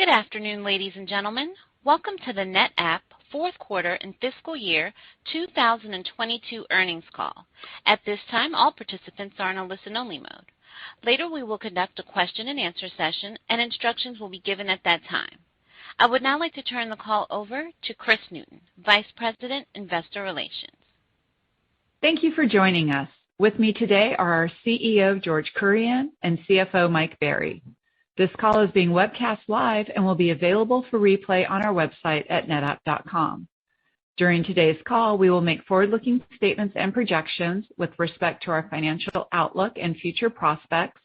Good afternoon, ladies and gentlemen. Welcome to the NetApp fourth quarter and fiscal year 2022 earnings call. At this time, all participants are in a listen-only mode. Later, we will conduct a question-and-answer session, and instructions will be given at that time. I would now like to turn the call over to Chris Newton, Vice President, Investor Relations. Thank you for joining us. With me today are our CEO, George Kurian, and CFO, Mike Berry. This call is being webcast live and will be available for replay on our website at netapp.com. During today's call, we will make forward-looking statements and projections with respect to our financial outlook and future prospects,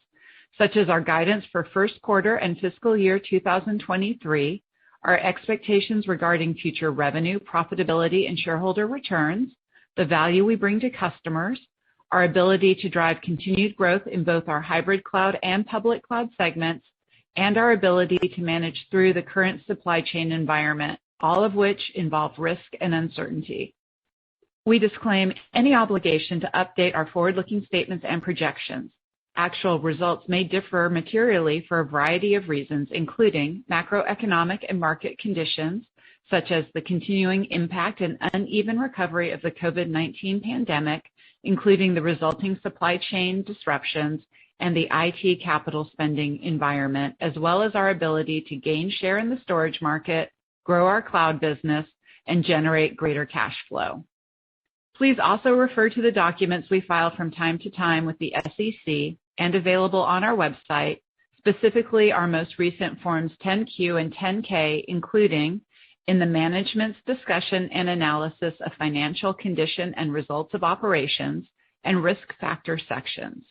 such as our guidance for first quarter and fiscal year 2023, our expectations regarding future revenue, profitability, and shareholder returns, the value we bring to customers, our ability to drive continued growth in both our hybrid cloud and public cloud segments, and our ability to manage through the current supply chain environment, all of which involve risk and uncertainty. We disclaim any obligation to update our forward-looking statements and projections. Actual results may differ materially for a variety of reasons, including macroeconomic and market conditions, such as the continuing impact and uneven recovery of the COVID-19 pandemic, including the resulting supply chain disruptions and the IT capital spending environment, as well as our ability to gain share in the storage market, grow our cloud business, and generate greater cash flow. Please also refer to the documents we file from time to time with the SEC and available on our website, specifically our most recent Forms 10-Q and 10-K, including in the Management's Discussion and Analysis of Financial Condition and Results of Operations and Risk Factor sections.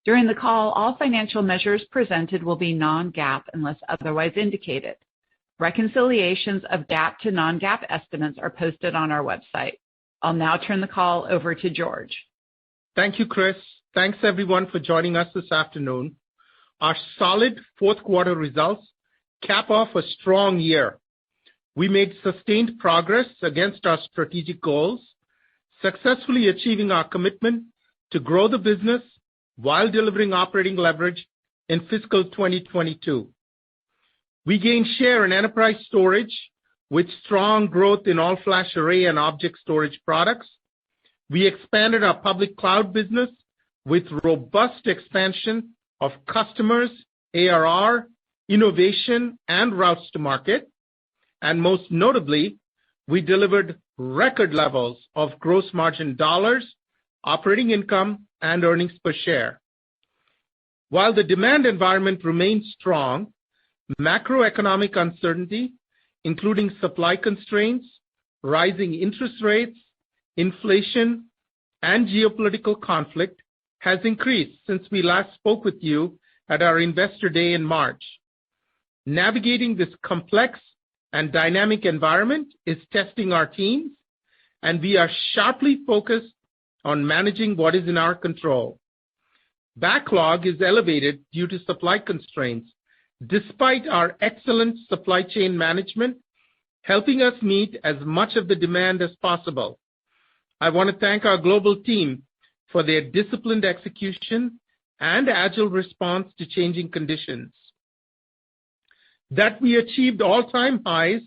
During the call, all financial measures presented will be non-GAAP unless otherwise indicated. Reconciliations of GAAP to non-GAAP estimates are posted on our website. I'll now turn the call over to George. Thank you, Chris. Thanks, everyone, for joining us this afternoon. Our solid fourth quarter results cap off a strong year. We made sustained progress against our strategic goals, successfully achieving our commitment to grow the business while delivering operating leverage in fiscal 2022. We gained share in enterprise storage with strong growth in all-flash array and object storage products. We expanded our public cloud business with robust expansion of customers, ARR, innovation, and routes to market. And most notably, we delivered record levels of gross margin dollars, operating income, and earnings per share. While the demand environment remains strong, macroeconomic uncertainty, including supply constraints, rising interest rates, inflation, and geopolitical conflict, has increased since we last spoke with you at our Investor Day in March. Navigating this complex and dynamic environment is testing our teams, and we are sharply focused on managing what is in our control. Backlog is elevated due to supply constraints, despite our excellent supply chain management, helping us meet as much of the demand as possible. I want to thank our global team for their disciplined execution and agile response to changing conditions. That we achieved all-time highs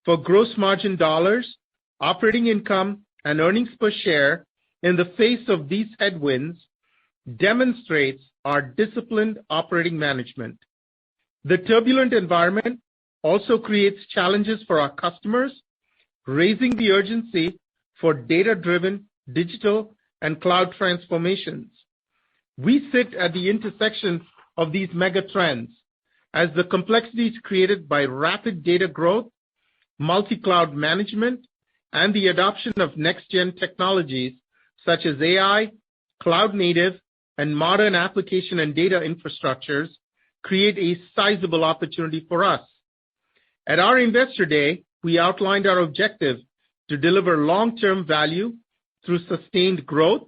for gross margin dollars, operating income, and earnings per share in the face of these headwinds demonstrates our disciplined operating management. The turbulent environment also creates challenges for our customers, raising the urgency for data-driven digital and cloud transformations. We sit at the intersection of these mega trends as the complexities created by rapid data growth, multi-cloud management, and the adoption of next-gen technologies such as AI, cloud native, and modern application and data infrastructures create a sizable opportunity for us. At our Investor Day, we outlined our objective to deliver long-term value through sustained growth,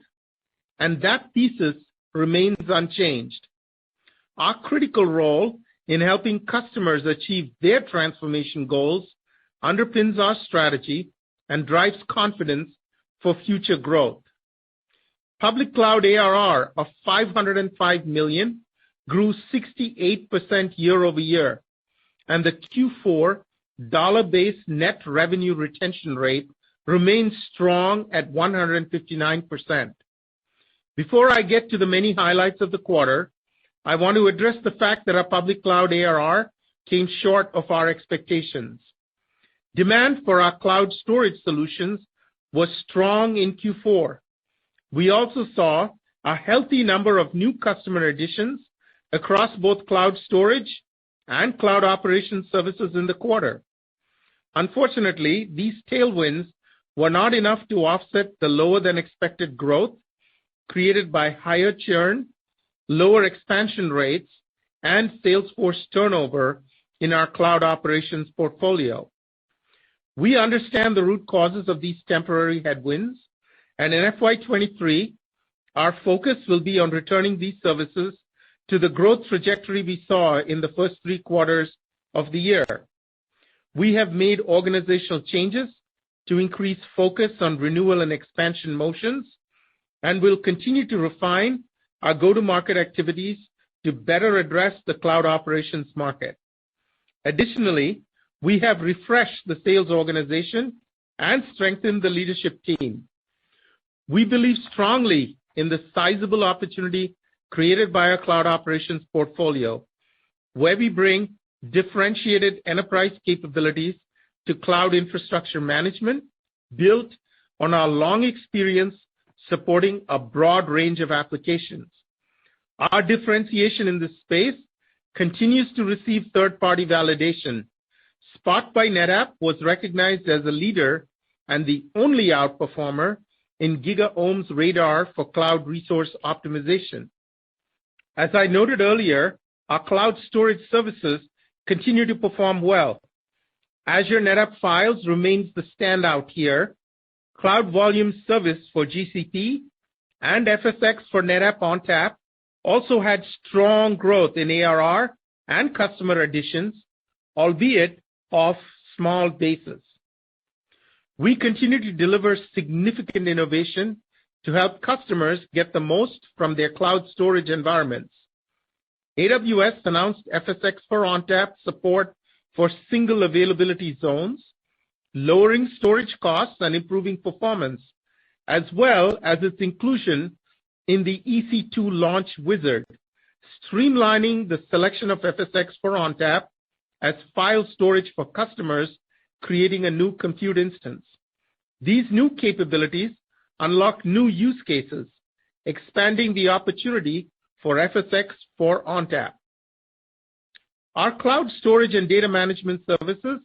and that thesis remains unchanged. Our critical role in helping customers achieve their transformation goals underpins our strategy and drives confidence for future growth. Public cloud ARR of $505 million grew 68% year over year, and the Q4 dollar-based net revenue retention rate remains strong at 159%. Before I get to the many highlights of the quarter, I want to address the fact that our public cloud ARR came short of our expectations. Demand for our cloud storage solutions was strong in Q4. We also saw a healthy number of new customer additions across both cloud storage and cloud operations services in the quarter. Unfortunately, these tailwinds were not enough to offset the lower than expected growth created by higher churn, lower expansion rates, and Salesforce turnover in our cloud operations portfolio. We understand the root causes of these temporary headwinds, and in FY23, our focus will be on returning these services to the growth trajectory we saw in the first 3 quarters of the year. We have made organizational changes to increase focus on renewal and expansion motions, and will continue to refine our go-to-market activities to better address the cloud operations market. Additionally, we have refreshed the sales organization and strengthened the leadership team. We believe strongly in the sizable opportunity created by our cloud operations portfolio, where we bring differentiated enterprise capabilities to cloud infrastructure management built on our long experience supporting a broad range of applications. Our differentiation in this space continues to receive third-party validation. Spot by NetApp was recognized as a leader and the only outperformer in GigaOm's radar for cloud resource optimization. As I noted earlier, our cloud storage services continue to perform well. Azure NetApp Files remains the standout here. Cloud Volume Service for GCP and FSx for NetApp ONTAP also had strong growth in ARR and customer additions, albeit off small bases. We continue to deliver significant innovation to help customers get the most from their cloud storage environments. AWS announced FSx for ONTAP support for single availability zones, lowering storage costs and improving performance, as well as its inclusion in the EC2 launch wizard, streamlining the selection of FSx for ONTAP as file storage for customers creating a new compute instance. These new capabilities unlock new use cases, expanding the opportunity for FSx for ONTAP. Our cloud storage and data management services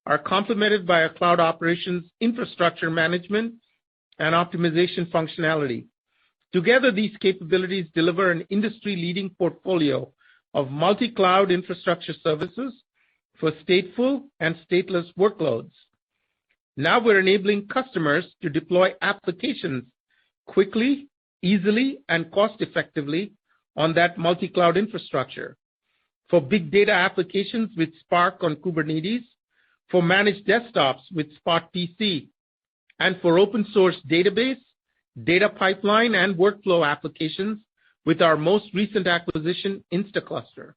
are complemented by a cloud operations infrastructure management and optimization functionality. Together, these capabilities deliver an industry-leading portfolio of multi-cloud infrastructure services for stateful and stateless workloads. Now we're enabling customers to deploy applications quickly, easily, and cost-effectively on that multi-cloud infrastructure. For big data applications with Spark on Kubernetes, for managed desktops with Spot PC, and for open source database, data pipeline, and workflow applications with our most recent acquisition, Instaclustr.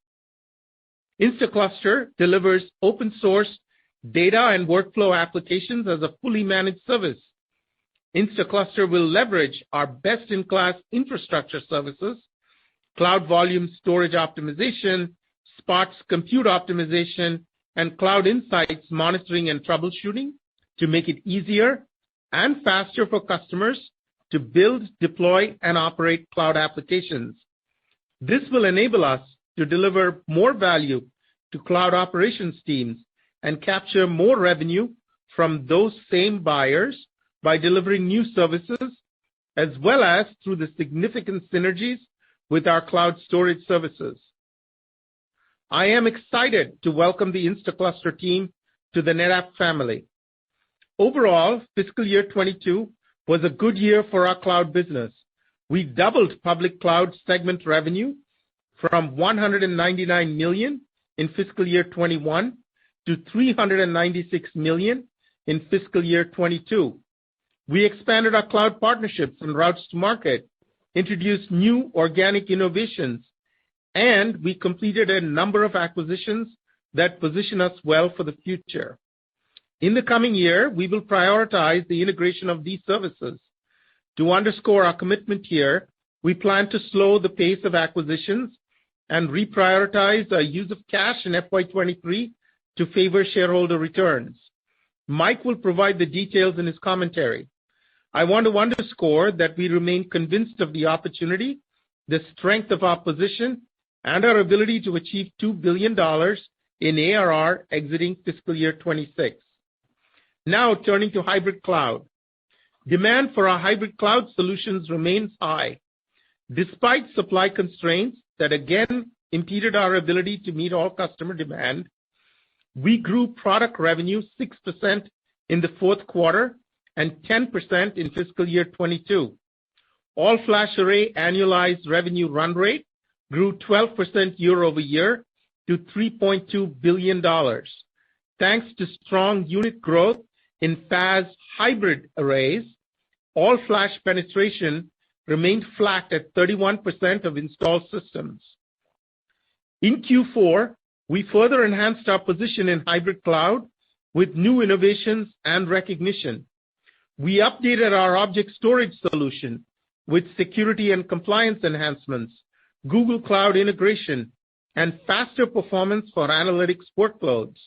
Instaclustr delivers open source data and workflow applications as a fully managed service. Instaclustr will leverage our best-in-class infrastructure services, Cloud Volume Storage Optimization, Spot's compute optimization, and Cloud Insights monitoring and troubleshooting to make it easier and faster for customers to build, deploy, and operate cloud applications. This will enable us to deliver more value to cloud operations teams and capture more revenue from those same buyers by delivering new services, as well as through the significant synergies with our cloud storage services. I am excited to welcome the Instaclustr team to the NetApp family. Overall, fiscal year 22 was a good year for our cloud business. We doubled public cloud segment revenue from $199 million in fiscal year 21 to $396 million in fiscal year 22. We expanded our cloud partnerships and routes to market, introduced new organic innovations, and we completed a number of acquisitions that position us well for the future. In the coming year, we will prioritize the integration of these services. To underscore our commitment here, we plan to slow the pace of acquisitions and reprioritize our use of cash in FY23 to favor shareholder returns. Mike will provide the details in his commentary. I want to underscore that we remain convinced of the opportunity, the strength of our position, and our ability to achieve $2 billion in ARR exiting fiscal year 26. Now turning to hybrid cloud. Demand for our hybrid cloud solutions remains high. Despite supply constraints that again impeded our ability to meet all customer demand, we grew product revenue 6% in the fourth quarter and 10% in fiscal year 22. All-flash array annualized revenue run rate grew 12% year over year to $3.2 billion. Thanks to strong unit growth in FAS hybrid arrays, all-flash penetration remained flat at 31% of installed systems. In Q4, we further enhanced our position in hybrid cloud with new innovations and recognition. We updated our object storage solution with security and compliance enhancements, Google Cloud integration, and faster performance for analytics workloads.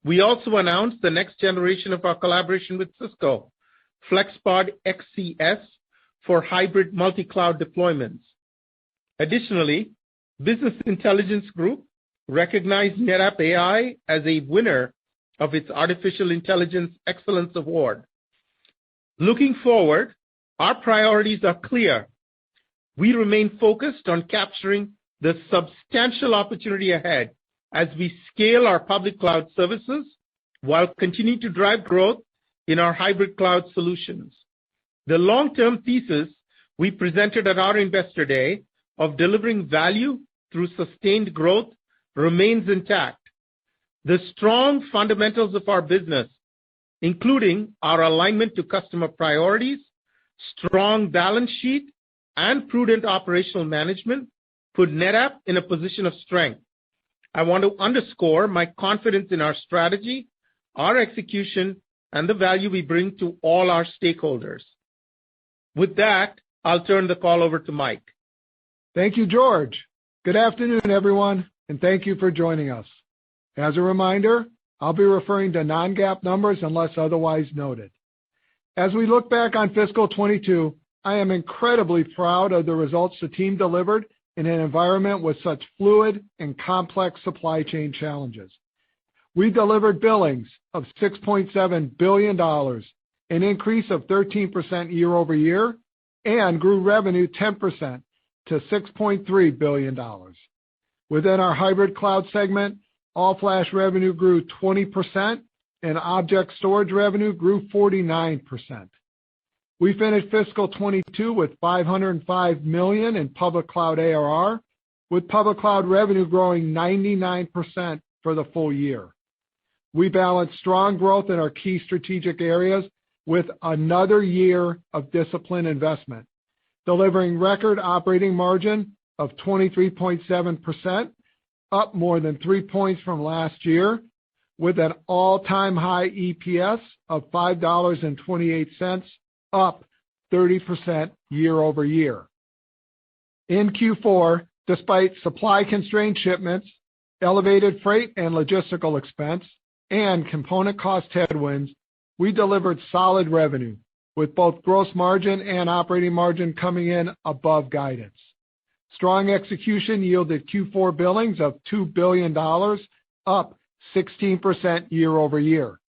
We also announced the next generation of our collaboration with Cisco, FlexPod XCS, for hybrid multi-cloud deployments. Additionally, Business Intelligence Group recognized NetApp AI as a winner of its Artificial Intelligence Excellence Award. Looking forward, our priorities are clear. We remain focused on capturing the substantial opportunity ahead as we scale our public cloud services while continuing to drive growth in our hybrid cloud solutions. The long-term thesis we presented at our Investor Day of delivering value through sustained growth remains intact. The strong fundamentals of our business, including our alignment to customer priorities, strong balance sheet, and prudent operational management, put NetApp in a position of strength. I want to underscore my confidence in our strategy, our execution, and the value we bring to all our stakeholders. With that, I'll turn the call over to Mike. Thank you, George. Good afternoon, everyone, and thank you for joining us. As a reminder, I'll be referring to non-GAAP numbers unless otherwise noted. As we look back on fiscal 22, I am incredibly proud of the results the team delivered in an environment with such fluid and complex supply chain challenges. We delivered billings of $6.7 billion, an increase of 13% year over year, and grew revenue 10% to $6.3 billion. Within our hybrid cloud segment, all-flash revenue grew 20%, and object storage revenue grew 49%. We finished fiscal 22 with $505 million in public cloud ARR, with public cloud revenue growing 99% for the full year. We balanced strong growth in our key strategic areas with another year of disciplined investment, delivering record operating margin of 23.7%, up more than 3 points from last year, with an all-time high EPS of $5.28, up 30% year over year. In Q4, despite supply-constrained shipments, elevated freight and logistical expense, and component cost headwinds, we delivered solid revenue, with both gross margin and operating margin coming in above guidance. Strong execution yielded Q4 billings of $2 billion, up 16% year over year.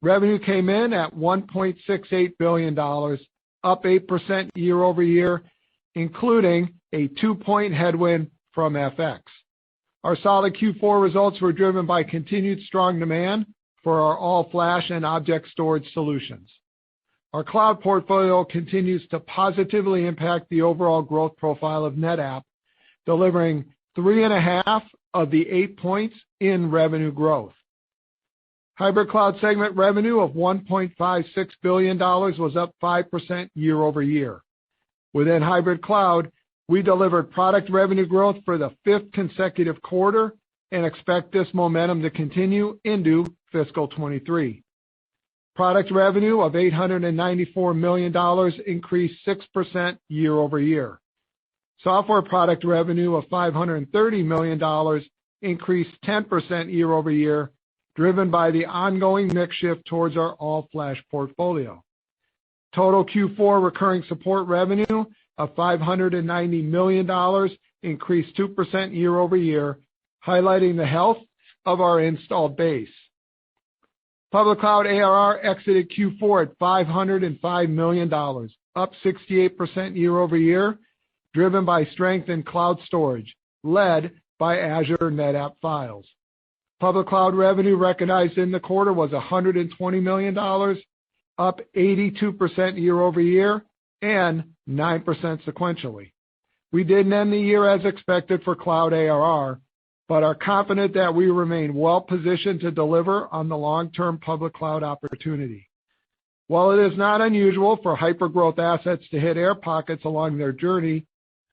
Revenue came in at $1.68 billion, up 8% year over year, including a 2-point headwind from FX. Our solid Q4 results were driven by continued strong demand for our all-flash and object storage solutions. Our cloud portfolio continues to positively impact the overall growth profile of NetApp, delivering 3.5 of the 8 points in revenue growth. Hybrid cloud segment revenue of $1.56 billion was up 5% year over year. Within hybrid cloud, we delivered product revenue growth for the 5th consecutive quarter, and expect this momentum to continue into fiscal 23. Product revenue of $894 million increased 6% year over year. Software product revenue of $530 million increased 10% year over year, driven by the ongoing mix shift towards our all-flash portfolio. Total Q4 recurring support revenue of $590 million increased 2% year over year, highlighting the health of our installed base. Public cloud ARR exited Q4 at $505 million, up 68% year over year, driven by strength in cloud storage, led by Azure NetApp Files. Public cloud revenue recognized in the quarter was $120 million, up 82% year over year and 9% sequentially. We didn't end the year as expected for cloud ARR, but are confident that we remain well positioned to deliver on the long-term public cloud opportunity. While it is not unusual for hypergrowth assets to hit air pockets along their journey,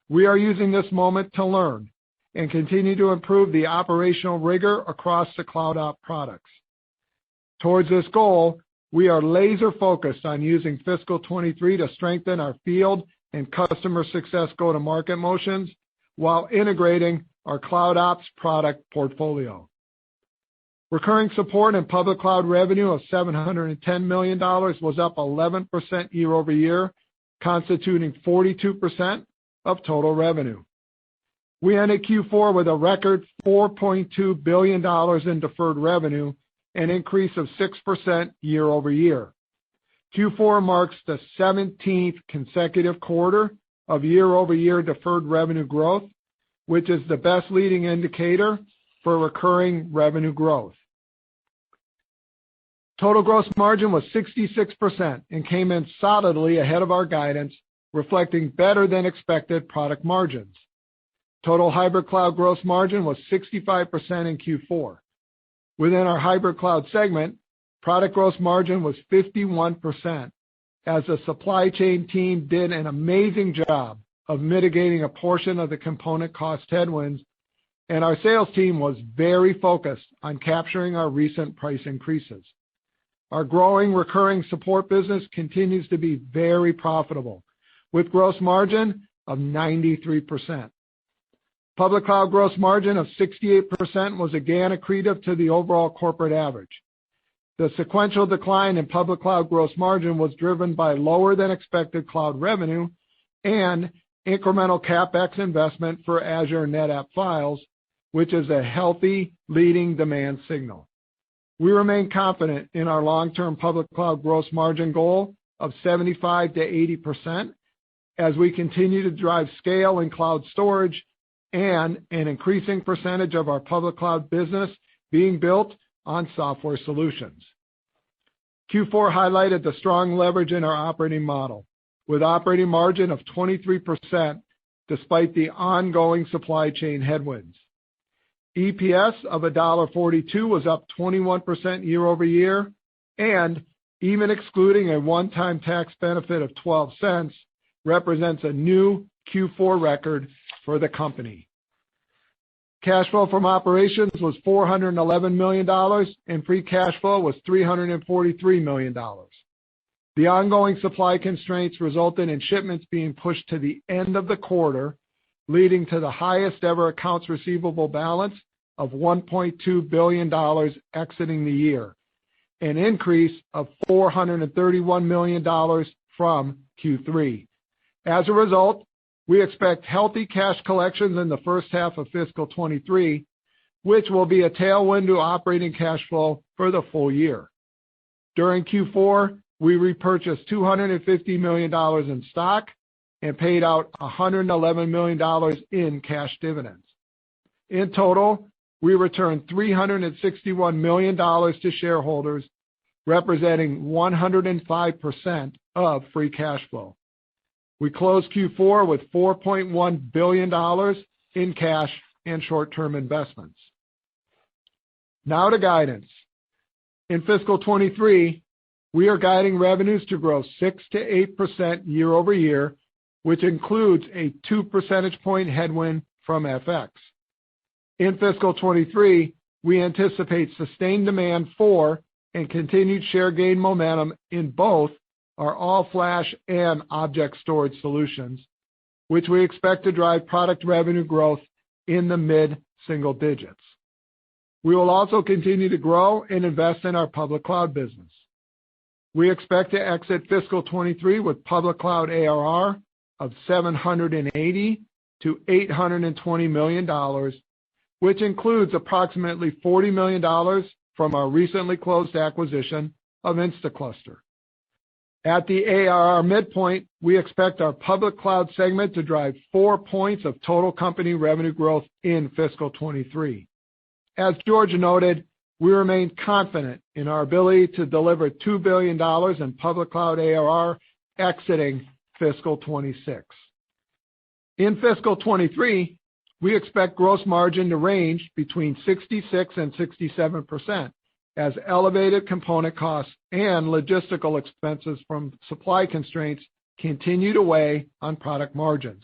we are using this moment to learn and continue to improve the operational rigor across the cloud op products. Towards this goal, we are laser focused on using fiscal 23 to strengthen our field and customer success go-to-market motions while integrating our cloud ops product portfolio. Recurring support and public cloud revenue of $710 million was up 11% year over year, constituting 42% of total revenue. We ended Q4 with a record $4.2 billion in deferred revenue, an increase of 6% year over year. Q4 marks the 17th consecutive quarter of year-over-year deferred revenue growth, which is the best leading indicator for recurring revenue growth. Total gross margin was 66% and came in solidly ahead of our guidance, reflecting better than expected product margins. Total hybrid cloud gross margin was 65% in Q4. Within our hybrid cloud segment, product gross margin was 51%, as the supply chain team did an amazing job of mitigating a portion of the component cost headwinds, and our sales team was very focused on capturing our recent price increases. Our growing recurring support business continues to be very profitable, with gross margin of 93%. Public cloud gross margin of 68% was again accretive to the overall corporate average. The sequential decline in public cloud gross margin was driven by lower than expected cloud revenue and incremental CapEx investment for Azure NetApp Files, which is a healthy leading demand signal. We remain confident in our long-term public cloud gross margin goal of 75 to 80% as we continue to drive scale in cloud storage and an increasing percentage of our public cloud business being built on software solutions. Q4 highlighted the strong leverage in our operating model, with operating margin of 23% despite the ongoing supply chain headwinds. EPS of $1.42 was up 21% year over year, and even excluding a one-time tax benefit of 12 cents, represents a new Q4 record for the company. Cash flow from operations was $411 million, and free cash flow was $343 million. The ongoing supply constraints resulted in shipments being pushed to the end of the quarter, leading to the highest ever accounts receivable balance of $1.2 billion exiting the year, an increase of $431 million from Q3. As a result, we expect healthy cash collections in the first half of fiscal 23, which will be a tailwind to operating cash flow for the full year. During Q4, we repurchased $250 million in stock and paid out $111 million in cash dividends. In total, we returned $361 million to shareholders, representing 105% of free cash flow. We closed Q4 with $4.1 billion in cash and short-term investments. Now to guidance. In fiscal 23, we are guiding revenues to grow 6 to 8% year over year, which includes a 2 percentage point headwind from FX. In fiscal 23, we anticipate sustained demand for and continued share gain momentum in both our all-flash and object storage solutions, which we expect to drive product revenue growth in the mid-single digits. We will also continue to grow and invest in our public cloud business. We expect to exit fiscal 23 with public cloud ARR of $780 to $820 million, which includes approximately $40 million from our recently closed acquisition of Instaclustr. At the ARR midpoint, we expect our public cloud segment to drive 4 points of total company revenue growth in fiscal 23. As George noted, we remain confident in our ability to deliver $2 billion in public cloud ARR exiting fiscal 26. In fiscal 23, we expect gross margin to range between 66 and 67% as elevated component costs and logistical expenses from supply constraints continue to weigh on product margins.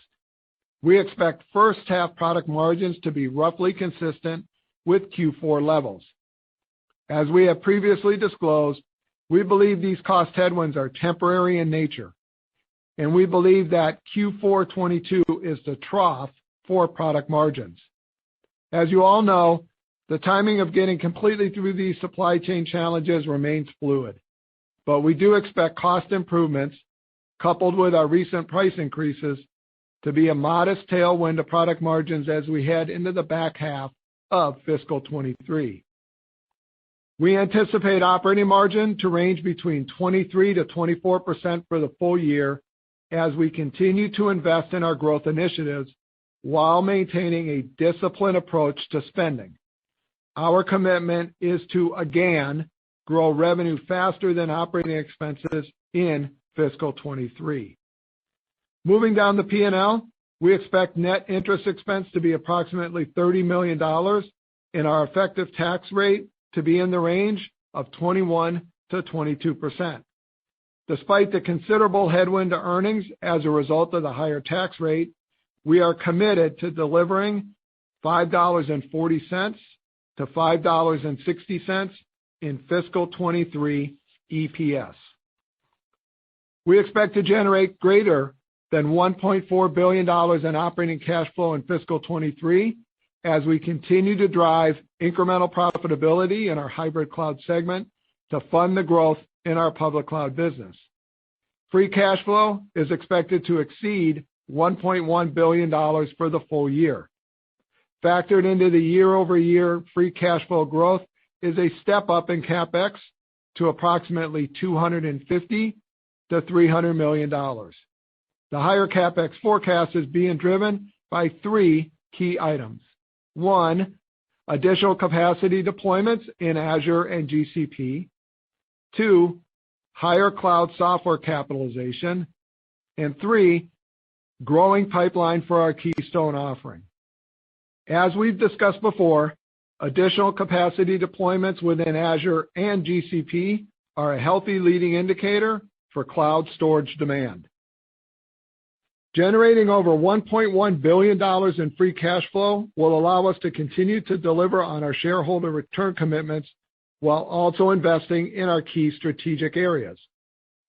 We expect first half product margins to be roughly consistent with Q4 levels. As we have previously disclosed, we believe these cost headwinds are temporary in nature, and we believe that Q4 22 is the trough for product margins. As you all know, the timing of getting completely through these supply chain challenges remains fluid, but we do expect cost improvements, coupled with our recent price increases, to be a modest tailwind to product margins as we head into the back half of fiscal 23. We anticipate operating margin to range between 23 to 24% for the full year as we continue to invest in our growth initiatives while maintaining a disciplined approach to spending. Our commitment is to, again, grow revenue faster than operating expenses in fiscal 23. Moving down the P&L, we expect net interest expense to be approximately $30 million and our effective tax rate to be in the range of 21 to 22%. Despite the considerable headwind to earnings as a result of the higher tax rate, we are committed to delivering $5.40 to $5.60 in fiscal 23 EPS. We expect to generate greater than $1.4 billion in operating cash flow in fiscal 23 as we continue to drive incremental profitability in our hybrid cloud segment to fund the growth in our public cloud business. Free cash flow is expected to exceed $1.1 billion for the full year. Factored into the year-over-year free cash flow growth is a step up in CapEx to approximately $250 to $300 million. The higher CapEx forecast is being driven by 3 key items. 1, additional capacity deployments in Azure and GCP. 2, higher cloud software capitalization. And 3, growing pipeline for our Keystone offering. As we've discussed before, additional capacity deployments within Azure and GCP are a healthy leading indicator for cloud storage demand. Generating over $1.1 billion in free cash flow will allow us to continue to deliver on our shareholder return commitments while also investing in our key strategic areas.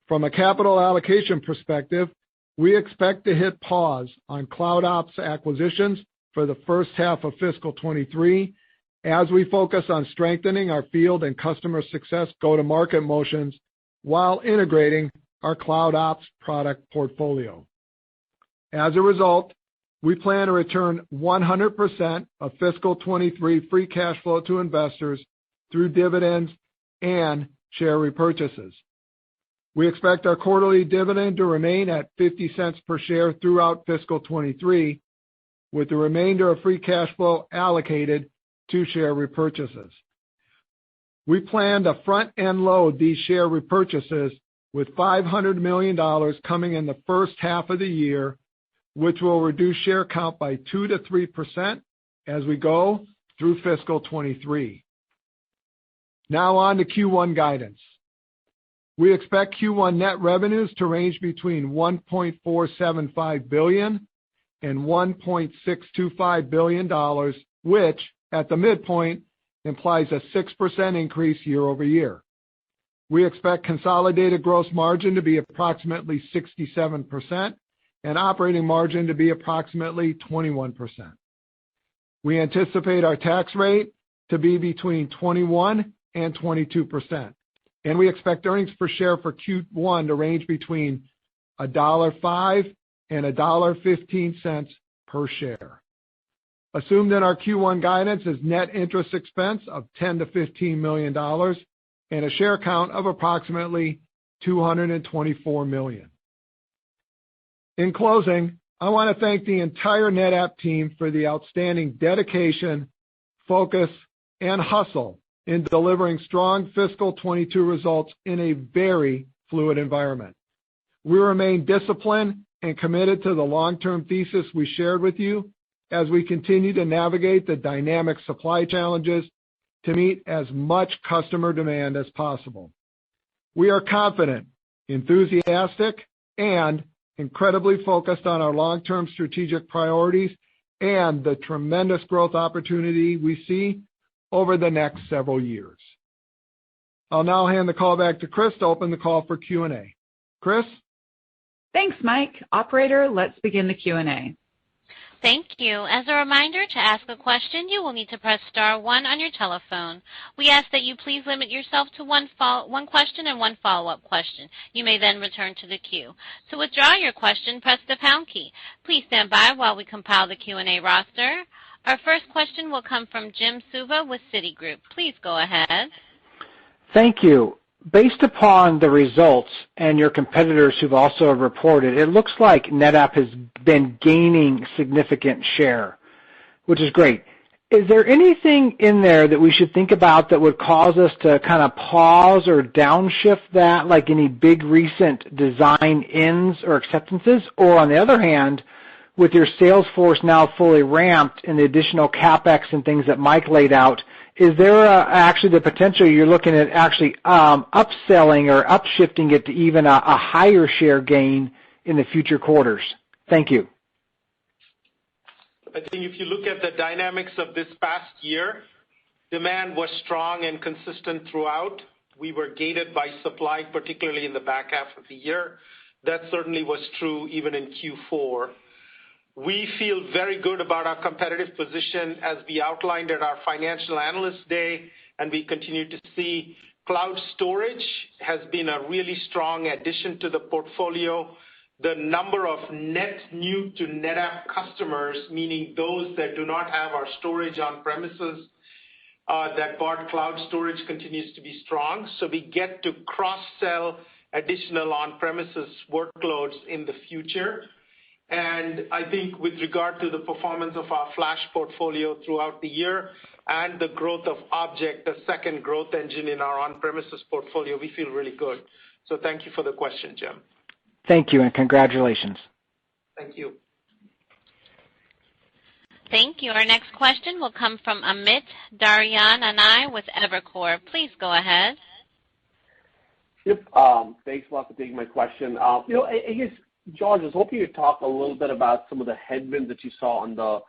From a capital allocation perspective, we expect to hit pause on cloud ops acquisitions for the first half of fiscal 23 as we focus on strengthening our field and customer success go-to-market motions while integrating our cloud ops product portfolio. As a result, we plan to return 100% of fiscal 23 free cash flow to investors through dividends and share repurchases. We expect our quarterly dividend to remain at 50 cents per share throughout fiscal 23, with the remainder of free cash flow allocated to share repurchases. We plan to front-end load these share repurchases with $500 million coming in the first half of the year, which will reduce share count by 2 to 3% as we go through fiscal 23. Now on to Q1 guidance. We expect Q1 net revenues to range between $1.475 billion and $1.625 billion which at the midpoint implies a 6% increase year over year. We expect consolidated gross margin to be approximately 67% and operating margin to be approximately 21%. We anticipate our tax rate to be between 21 and 22%, and we expect earnings per share for Q1 to range between $1.05 and $1.15 per share. Assumed in our Q1 guidance is net interest expense of $10 to $15 million and a share count of approximately 224 million. In closing, I want to thank the entire NetApp team for the outstanding dedication, focus, and hustle in delivering strong fiscal 22 results in a very fluid environment. We remain disciplined and committed to the long-term thesis we shared with you as we continue to navigate the dynamic supply challenges to meet as much customer demand as possible. We are confident, enthusiastic, and incredibly focused on our long-term strategic priorities and the tremendous growth opportunity we see over the next several years. I'll now hand the call back to Chris to open the call for Q&A. Chris? Thanks, Mike. Operator, let's begin the Q&A. Thank you. As a reminder, to ask a question, you will need to press star 1 on your telephone. We ask that you please limit yourself to one question and one follow-up question. You may then return to the queue. To withdraw your question, press the pound key. Please stand by while we compile the Q&A roster. Our first question will come from Jim Suva with Citigroup. Please go ahead. Thank you. Based upon the results and your competitors who've also reported, it looks like NetApp has been gaining significant share, which is great. Is there anything in there that we should think about that would cause us to kind of pause or downshift that, like any big recent design-ins or acceptances? Or on the other hand, with your sales force now fully ramped and the additional CapEx and things that Mike laid out, is there actually the potential you're looking at actually upselling or upshifting it to even a higher share gain in the future quarters? Thank you. I think if you look at the dynamics of this past year, demand was strong and consistent throughout. We were gated by supply, particularly in the back half of the year. That certainly was true even in Q4. We feel very good about our competitive position as we outlined at our Financial Analyst Day, and we continue to see cloud storage has been a really strong addition to the portfolio. The number of net new to NetApp customers, meaning those that do not have our storage on premises, that bought cloud storage, continues to be strong. So we get to cross-sell additional on-premises workloads in the future. And I think with regard to the performance of our flash portfolio throughout the year and the growth of Object, the second growth engine in our on-premises portfolio, we feel really good. So thank you for the question, Jim. Thank you, and congratulations. Thank you. Thank you. Our next question will come from Amit Daryanani with Evercore. Please go ahead. Yep. Thanks a lot for taking my question. I guess, George, I was hoping you'd talk a little bit about some of the headwinds that you saw on the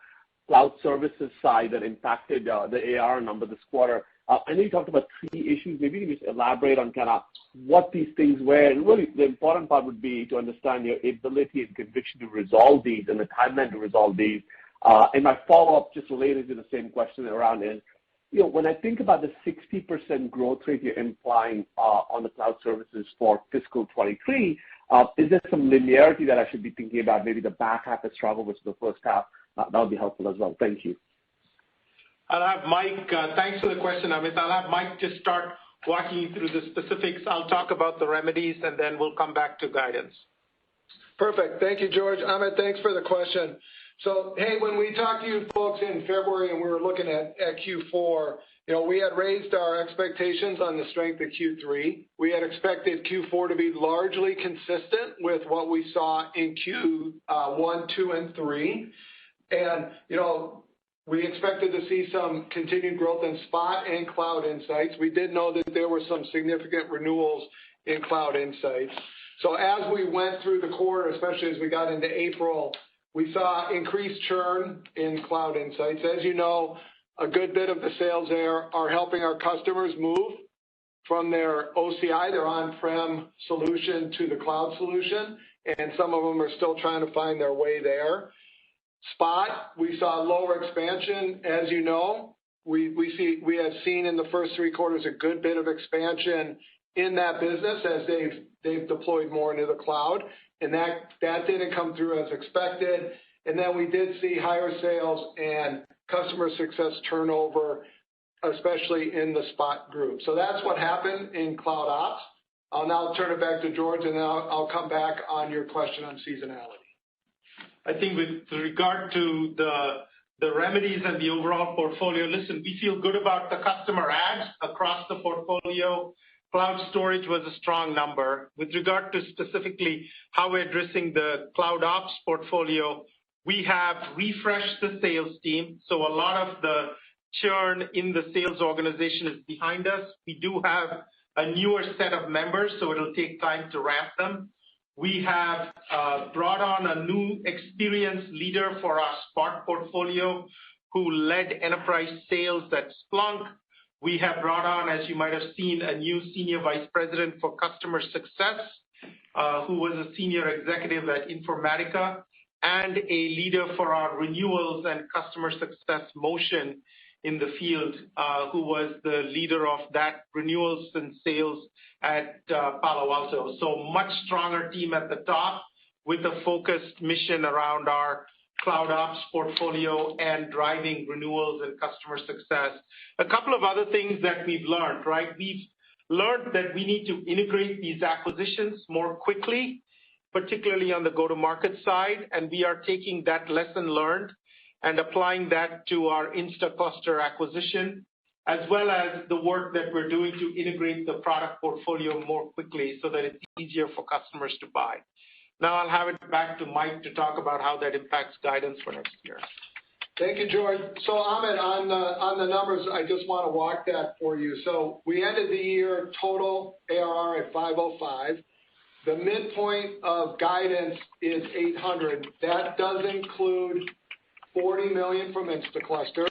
cloud services side that impacted the AR number this quarter. I know you talked about 3 issues. Maybe you can just elaborate on kind of what these things were. And really, the important part would be to understand your ability and conviction to resolve these and the timeline to resolve these. And my follow-up, just related to the same question around is, when I think about the 60% growth rate you're implying on the cloud services for fiscal 23, is there some linearity that I should be thinking about? Maybe the back half has struggled versus the first half. That would be helpful as well. Thank you. I'll have Mike. Thanks for the question, Amit. I'll have Mike just start walking you through the specifics. I'll talk about the remedies, and then we'll come back to guidance. Perfect. Thank you, George. Amit, thanks for the question. So, hey, when we talked to you folks in February and we were looking at Q4, we had raised our expectations on the strength of Q3. We had expected Q4 to be largely consistent with what we saw in Q1, 2, and 3. And, we expected to see some continued growth in Spot and Cloud Insights. We did know that there were some significant renewals in Cloud Insights. So as we went through the quarter, especially as we got into April, We saw increased churn in Cloud Insights. As you know, a good bit of the sales there are helping our customers move from their OCI, their on-prem solution, to the cloud solution, and some of them are still trying to find their way there. Spot, we saw lower expansion. As you know, we have seen in the first 3 quarters a good bit of expansion in that business as they've deployed more into the cloud, and that didn't come through as expected. And then we did see higher sales and customer success turnover, especially in the Spot group. So that's what happened in Cloud Ops. I'll now turn it back to George, and then I'll come back on your question on seasonality. I think with regard to the remedies and the overall portfolio, listen, we feel good about the customer adds across the portfolio. Cloud storage was a strong number. With regard to specifically how we're addressing the Cloud Ops portfolio, we have refreshed the sales team. So a lot of the churn in the sales organization is behind us. We do have a newer set of members, so it'll take time to ramp them. We have brought on a new experienced leader for our Spot portfolio who led enterprise sales at Splunk. We have brought on, as you might have seen, a new senior vice president for customer success who was a senior executive at Informatica, and a leader for our renewals and customer success motion in the field, who was the leader of that renewals and sales at Palo Alto. So much stronger team at the top with a focused mission around our Cloud Ops portfolio and driving renewals and customer success. A couple of other things that we've learned, right? We've learned that we need to integrate these acquisitions more quickly, particularly on the go-to-market side, and we are taking that lesson learned and applying that to our InstaCluster acquisition, as well as the work that we're doing to integrate the product portfolio more quickly so that it's easier for customers to buy. Now I'll have it back to Mike to talk about how that impacts guidance for next year. Thank you, George. So Amit, on the numbers, I just want to walk that for you. So we ended the year total ARR at 505. The midpoint of guidance is 800. That does include $40 million from InstaCluster.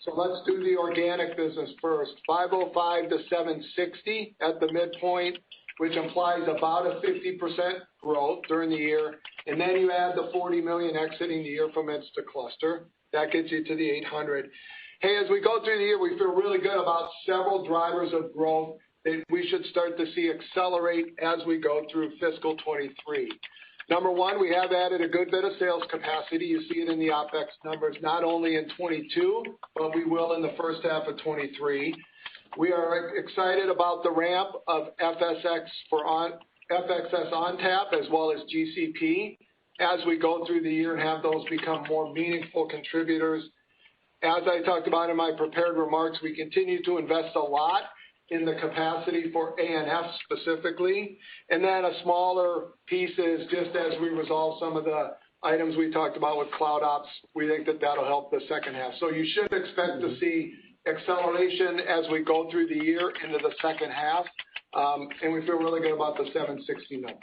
So let's do the organic business first. 505 to 760 at the midpoint, which implies about a 50% growth during the year. And then you add the $40 million exiting the year from InstaCluster. That gets you to the 800. Hey, as we go through the year, we feel really good about several drivers of growth that we should start to see accelerate as we go through fiscal 23. Number one, we have added a good bit of sales capacity. You see it in the OpEx numbers, not only in 22, but we will in the first half of 23. We are excited about the ramp of FXS ONTAP as well as GCP as we go through the year and have those become more meaningful contributors. As I talked about in my prepared remarks, we continue to invest a lot in the capacity for ANF specifically. And then a smaller piece is just as we resolve some of the items we talked about with Cloud Ops, we think that that'll help the second half. So you should expect to see acceleration as we go through the year into the second half, and we feel really good about the 760 number.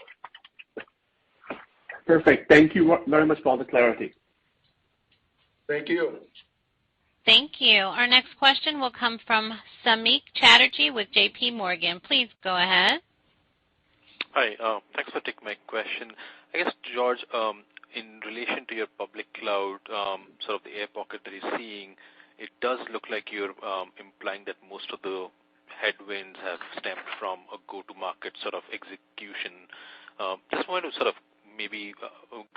Perfect. Thank you very much for all the clarity. Thank you. Thank you. Our next question will come from Samik Chatterjee with J.P. Morgan. Please go ahead. Hi. Thanks for taking my question. I guess, George, in relation to your public cloud, sort of the air pocket that you're seeing, it does look like you're implying that most of the headwinds have stemmed from a go-to-market sort of execution. Just wanted to sort of maybe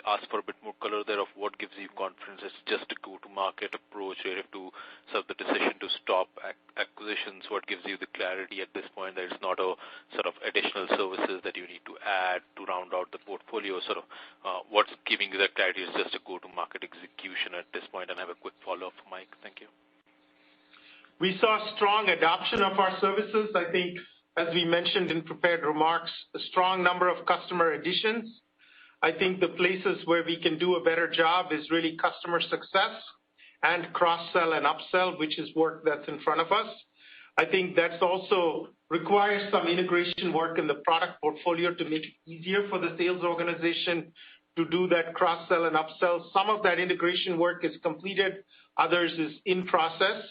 ask for a bit more color there of what gives you confidence it's just a go-to-market approach, or if to sort of the decision to stop acquisitions, what gives you the clarity at this point that it's not a sort of additional services that you need to add to round out the portfolio, sort of what's giving you that clarity is just a go-to-market execution at this point? And I have a quick follow-up for Mike. Thank you. We saw strong adoption of our services. I think, as we mentioned in prepared remarks, a strong number of customer additions. I think the places where we can do a better job is really customer success and cross-sell and upsell, which is work that's in front of us. I think that's also requires some integration work in the product portfolio to make it easier for the sales organization to do that cross-sell and upsell. Some of that integration work is completed, others is in process,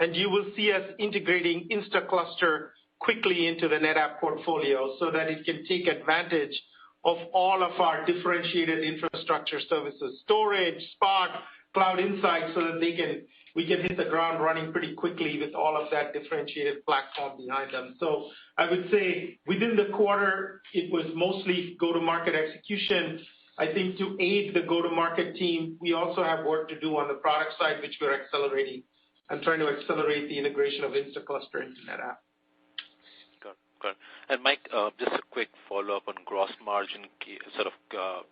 and you will see us integrating InstaCluster quickly into the NetApp portfolio so that it can take advantage of all of our differentiated infrastructure services, storage, Spot, Cloud Insights, so that we can hit the ground running pretty quickly with all of that differentiated platform behind them. So I would say within the quarter, it was mostly go-to-market execution. I think to aid the go-to-market team, we also have work to do on the product side, which we're accelerating and trying to accelerate the integration of InstaCluster into NetApp. Good. And Mike, just a quick follow-up on gross margin sort of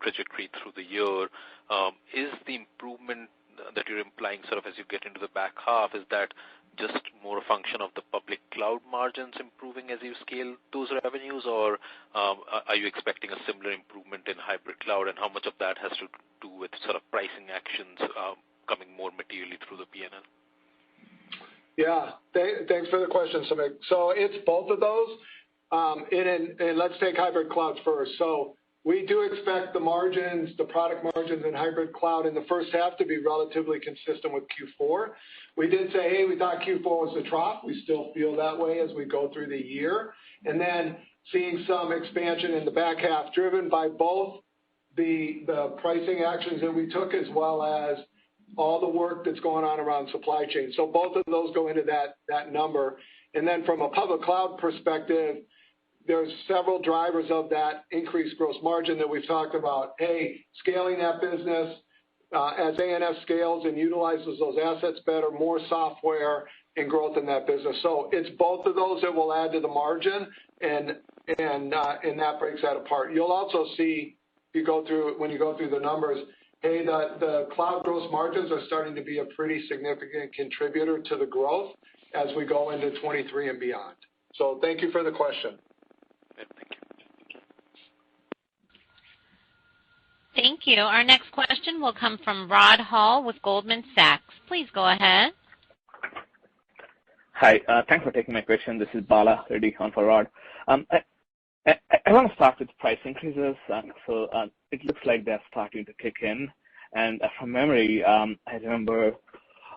trajectory through the year. Is the improvement that you're implying sort of as you get into the back half, is that just more a function of the public cloud margins improving as you scale those revenues, or are you expecting a similar improvement in hybrid cloud, and how much of that has to do with sort of pricing actions coming more materially through the P&L? Yeah, thanks for the question, Samik. So it's both of those. And let's take hybrid cloud first. So we do expect the margins, the product margins in hybrid cloud in the first half to be relatively consistent with Q4. We did say, hey, we thought Q4 was the trough. We still feel that way as we go through the year. And then seeing some expansion in the back half driven by both the pricing actions that we took as well as all the work that's going on around supply chain. So both of those go into that number. And then from a public cloud perspective, there's several drivers of that increased gross margin that we've talked about. Hey, scaling that business as ANS scales and utilizes those assets better, more software and growth in that business. So it's both of those that will add to the margin, and that breaks that apart. You'll also see when you go through the numbers, hey, the cloud gross margins are starting to be a pretty significant contributor to the growth as we go into 23 and beyond. So thank you for the question. Thank you. Thank you. Our next question will come from Rod Hall with Goldman Sachs. Please go ahead. Hi. Thanks for taking my question. This is Bala Reddy on for Rod. I want to start with price increases. So it looks like they're starting to kick in. And from memory, I remember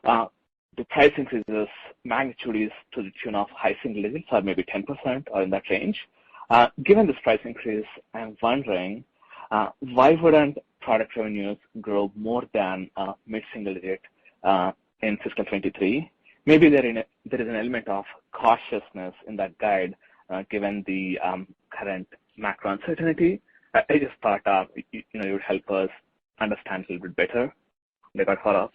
the price increases magnitude is to the tune of high single digits or maybe 10% or in that range. Given this price increase, I'm wondering, why wouldn't product revenues grow more than mid-single digit in fiscal 23? Maybe there is an element of cautiousness in that guide given the current macro uncertainty. I just thought it would help us understand a little bit better. They got follow-up.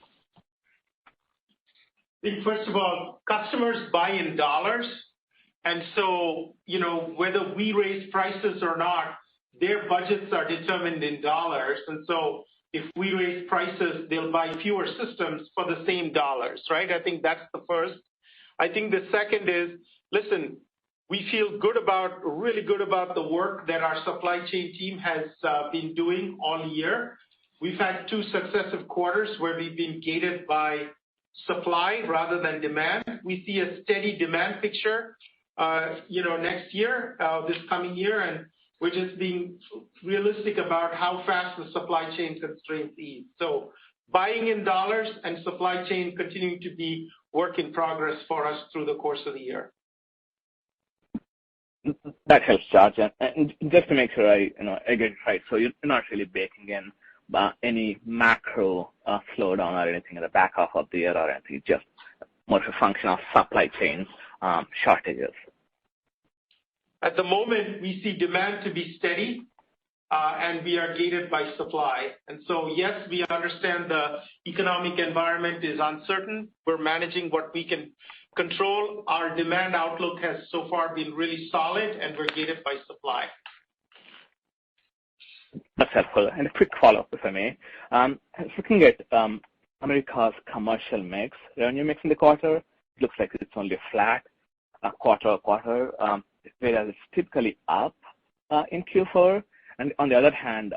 First of all, customers buy in dollars, and so whether we raise prices or not, their budgets are determined in dollars, and so if we raise prices, they'll buy fewer systems for the same dollars, right? I think that's the first. I think the second is, listen, we feel really good about the work that our supply chain team has been doing all year. We've had 2 successive quarters where we've been gated by supply rather than demand. We see a steady demand picture, next year, this coming year, and we're just being realistic about how fast the supply chain constraints ease. So buying in dollars and supply chain continuing to be work in progress for us through the course of the year. That helps, George. And just to make sure I get it right, so you're not really baking in any macro slowdown or anything in the back half of the year or anything, just more of a function of supply chain shortages. At the moment, we see demand to be steady, and we are gated by supply. And so, yes, we understand the economic environment is uncertain. We're managing what we can control. Our demand outlook has so far been really solid, and we're gated by supply. That's helpful. And a quick follow-up, if I may. I was looking at America's commercial mix, revenue mix in the quarter. It looks like it's only flat quarter-over-quarter, whereas it's typically up in Q4. And on the other hand,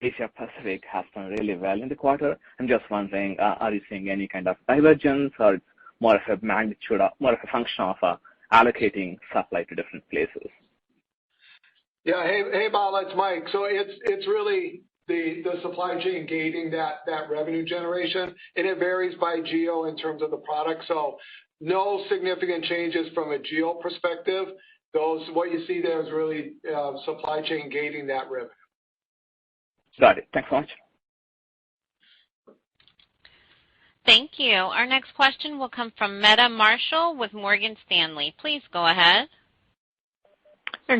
Asia Pacific has done really well in the quarter. I'm just wondering, are you seeing any kind of divergence, or it's more of a magnitude, more of a function of allocating supply to different places? Yeah. Hey, Bala, it's Mike. So it's really the supply chain gating that revenue generation, and it varies by geo in terms of the product. So no significant changes from a geo perspective. What you see there is really supply chain gating that revenue. Got it. Thanks so much. Thank you. Our next question will come from Meta Marshall with Morgan Stanley. Please go ahead.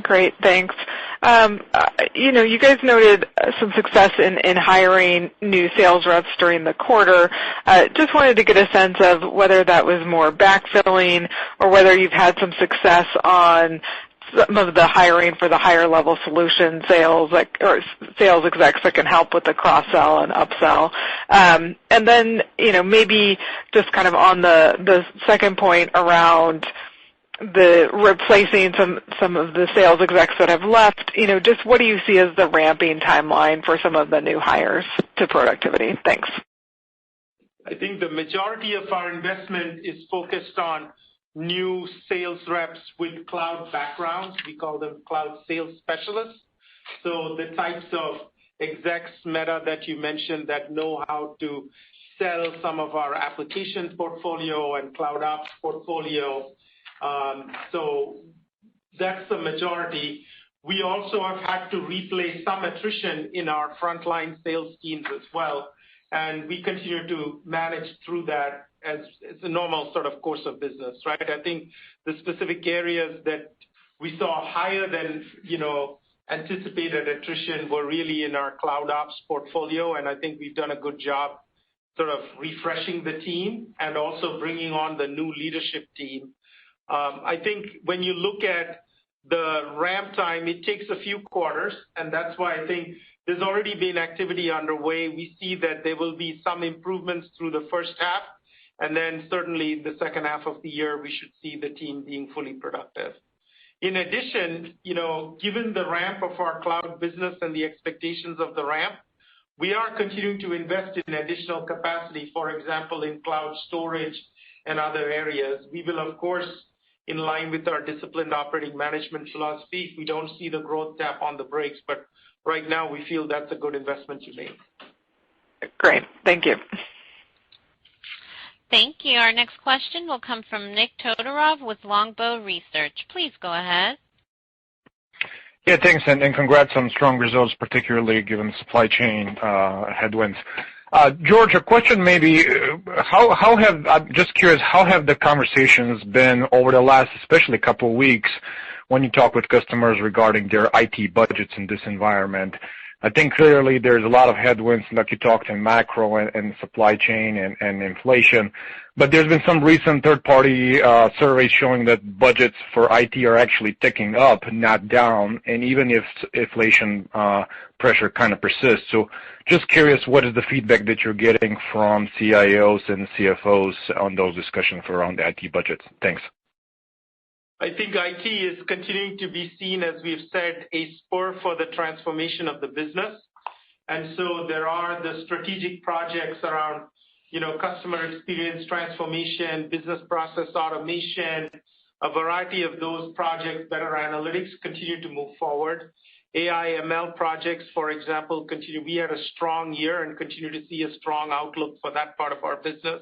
Great, thanks. You guys noted some success in hiring new sales reps during the quarter. Just wanted to get a sense of whether that was more backfilling or whether you've had some success on some of the hiring for the higher level solution sales, or sales execs that can help with the cross-sell and upsell. And then, maybe just kind of on the second point around the replacing some of the sales execs that have left, just what do you see as the ramping timeline for some of the new hires to productivity? Thanks. I think the majority of our investment is focused on new sales reps with cloud backgrounds. We call them cloud sales specialists. So the types of execs, Meta, that you mentioned that know how to sell some of our application portfolio and cloud ops portfolio. So that's the majority. We also have had to replace some attrition in our frontline sales teams as well, and we continue to manage through that as a normal sort of course of business, right? I think the specific areas that we saw higher than, anticipated attrition were really in our cloud ops portfolio, and I think we've done a good job sort of refreshing the team and also bringing on the new leadership team. I think when you look at the ramp time, it takes a few quarters, and that's why I think there's already been activity underway. We see that there will be some improvements through the first half, and then certainly the second half of the year, we should see the team being fully productive. In addition, given the ramp of our cloud business and the expectations of the ramp, we are continuing to invest in additional capacity, for example, in cloud storage and other areas. We will, of course, in line with our disciplined operating management philosophy, we don't see the growth tap on the brakes, but right now we feel that's a good investment to make. Great. Thank you. Thank you. Our next question will come from Nick Todorov with Longbow Research. Please go ahead. Yeah, thanks, and congrats on strong results, particularly given supply chain headwinds. George, a question maybe, I'm just curious, how have the conversations been over the last, especially couple of weeks, when you talk with customers regarding their IT budgets in this environment? I think clearly there's a lot of headwinds, like you talked in macro and supply chain and inflation, but there's been some recent third-party surveys showing that budgets for IT are actually ticking up, not down, and even if inflation pressure kind of persists. So just curious, what is the feedback that you're getting from CIOs and CFOs on those discussions around the IT budgets? Thanks. I think IT is continuing to be seen, as we've said, a spur for the transformation of the business. And so there are the strategic projects around, customer experience transformation, business process automation, a variety of those projects, better analytics continue to move forward. AI, ML projects, for example, continue. We had a strong year and continue to see a strong outlook for that part of our business.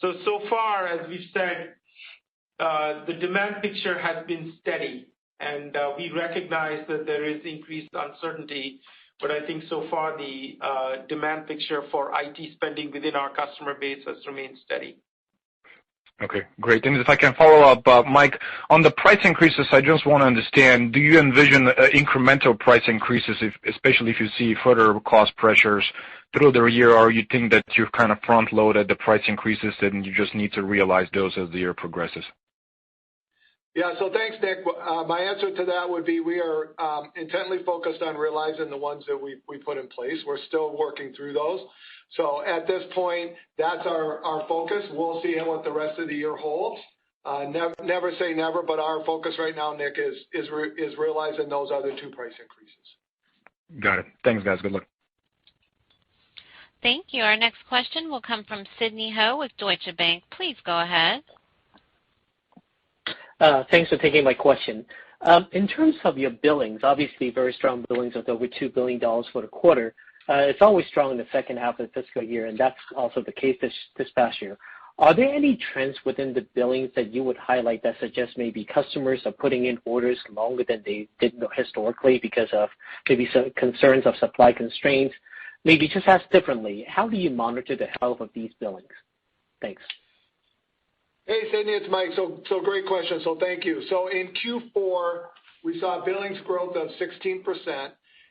So far, as we've said, the demand picture has been steady, and we recognize that there is increased uncertainty, but I think so far the demand picture for IT spending within our customer base has remained steady. Okay, great. And if I can follow up, Mike, on the price increases, I just want to understand, do you envision incremental price increases, especially if you see further cost pressures through the year, or you think that you've kind of front-loaded the price increases and you just need to realize those as the year progresses? Yeah, so thanks, Nick. My answer to that would be we are intently focused on realizing the ones that we put in place. We're still working through those. So at this point, that's our focus. We'll see what the rest of the year holds. Never say never, but our focus right now, Nick, is realizing those other two price increases. Got it. Thanks, guys. Good luck. Thank you. Our next question will come from Sidney Ho with Deutsche Bank. Please go ahead. Thanks for taking my question. In terms of your billings, obviously very strong billings of over $2 billion for the quarter. It's always strong in the second half of the fiscal year, and that's also the case this past year. Are there any trends within the billings that you would highlight that suggest maybe customers are putting in orders longer than they did historically because of maybe some concerns of supply constraints? Maybe just asked differently, how do you monitor the health of these billings? Thanks. Hey, Sidney, it's Mike. So great question. So thank you. So in Q4, we saw billings growth of 16%.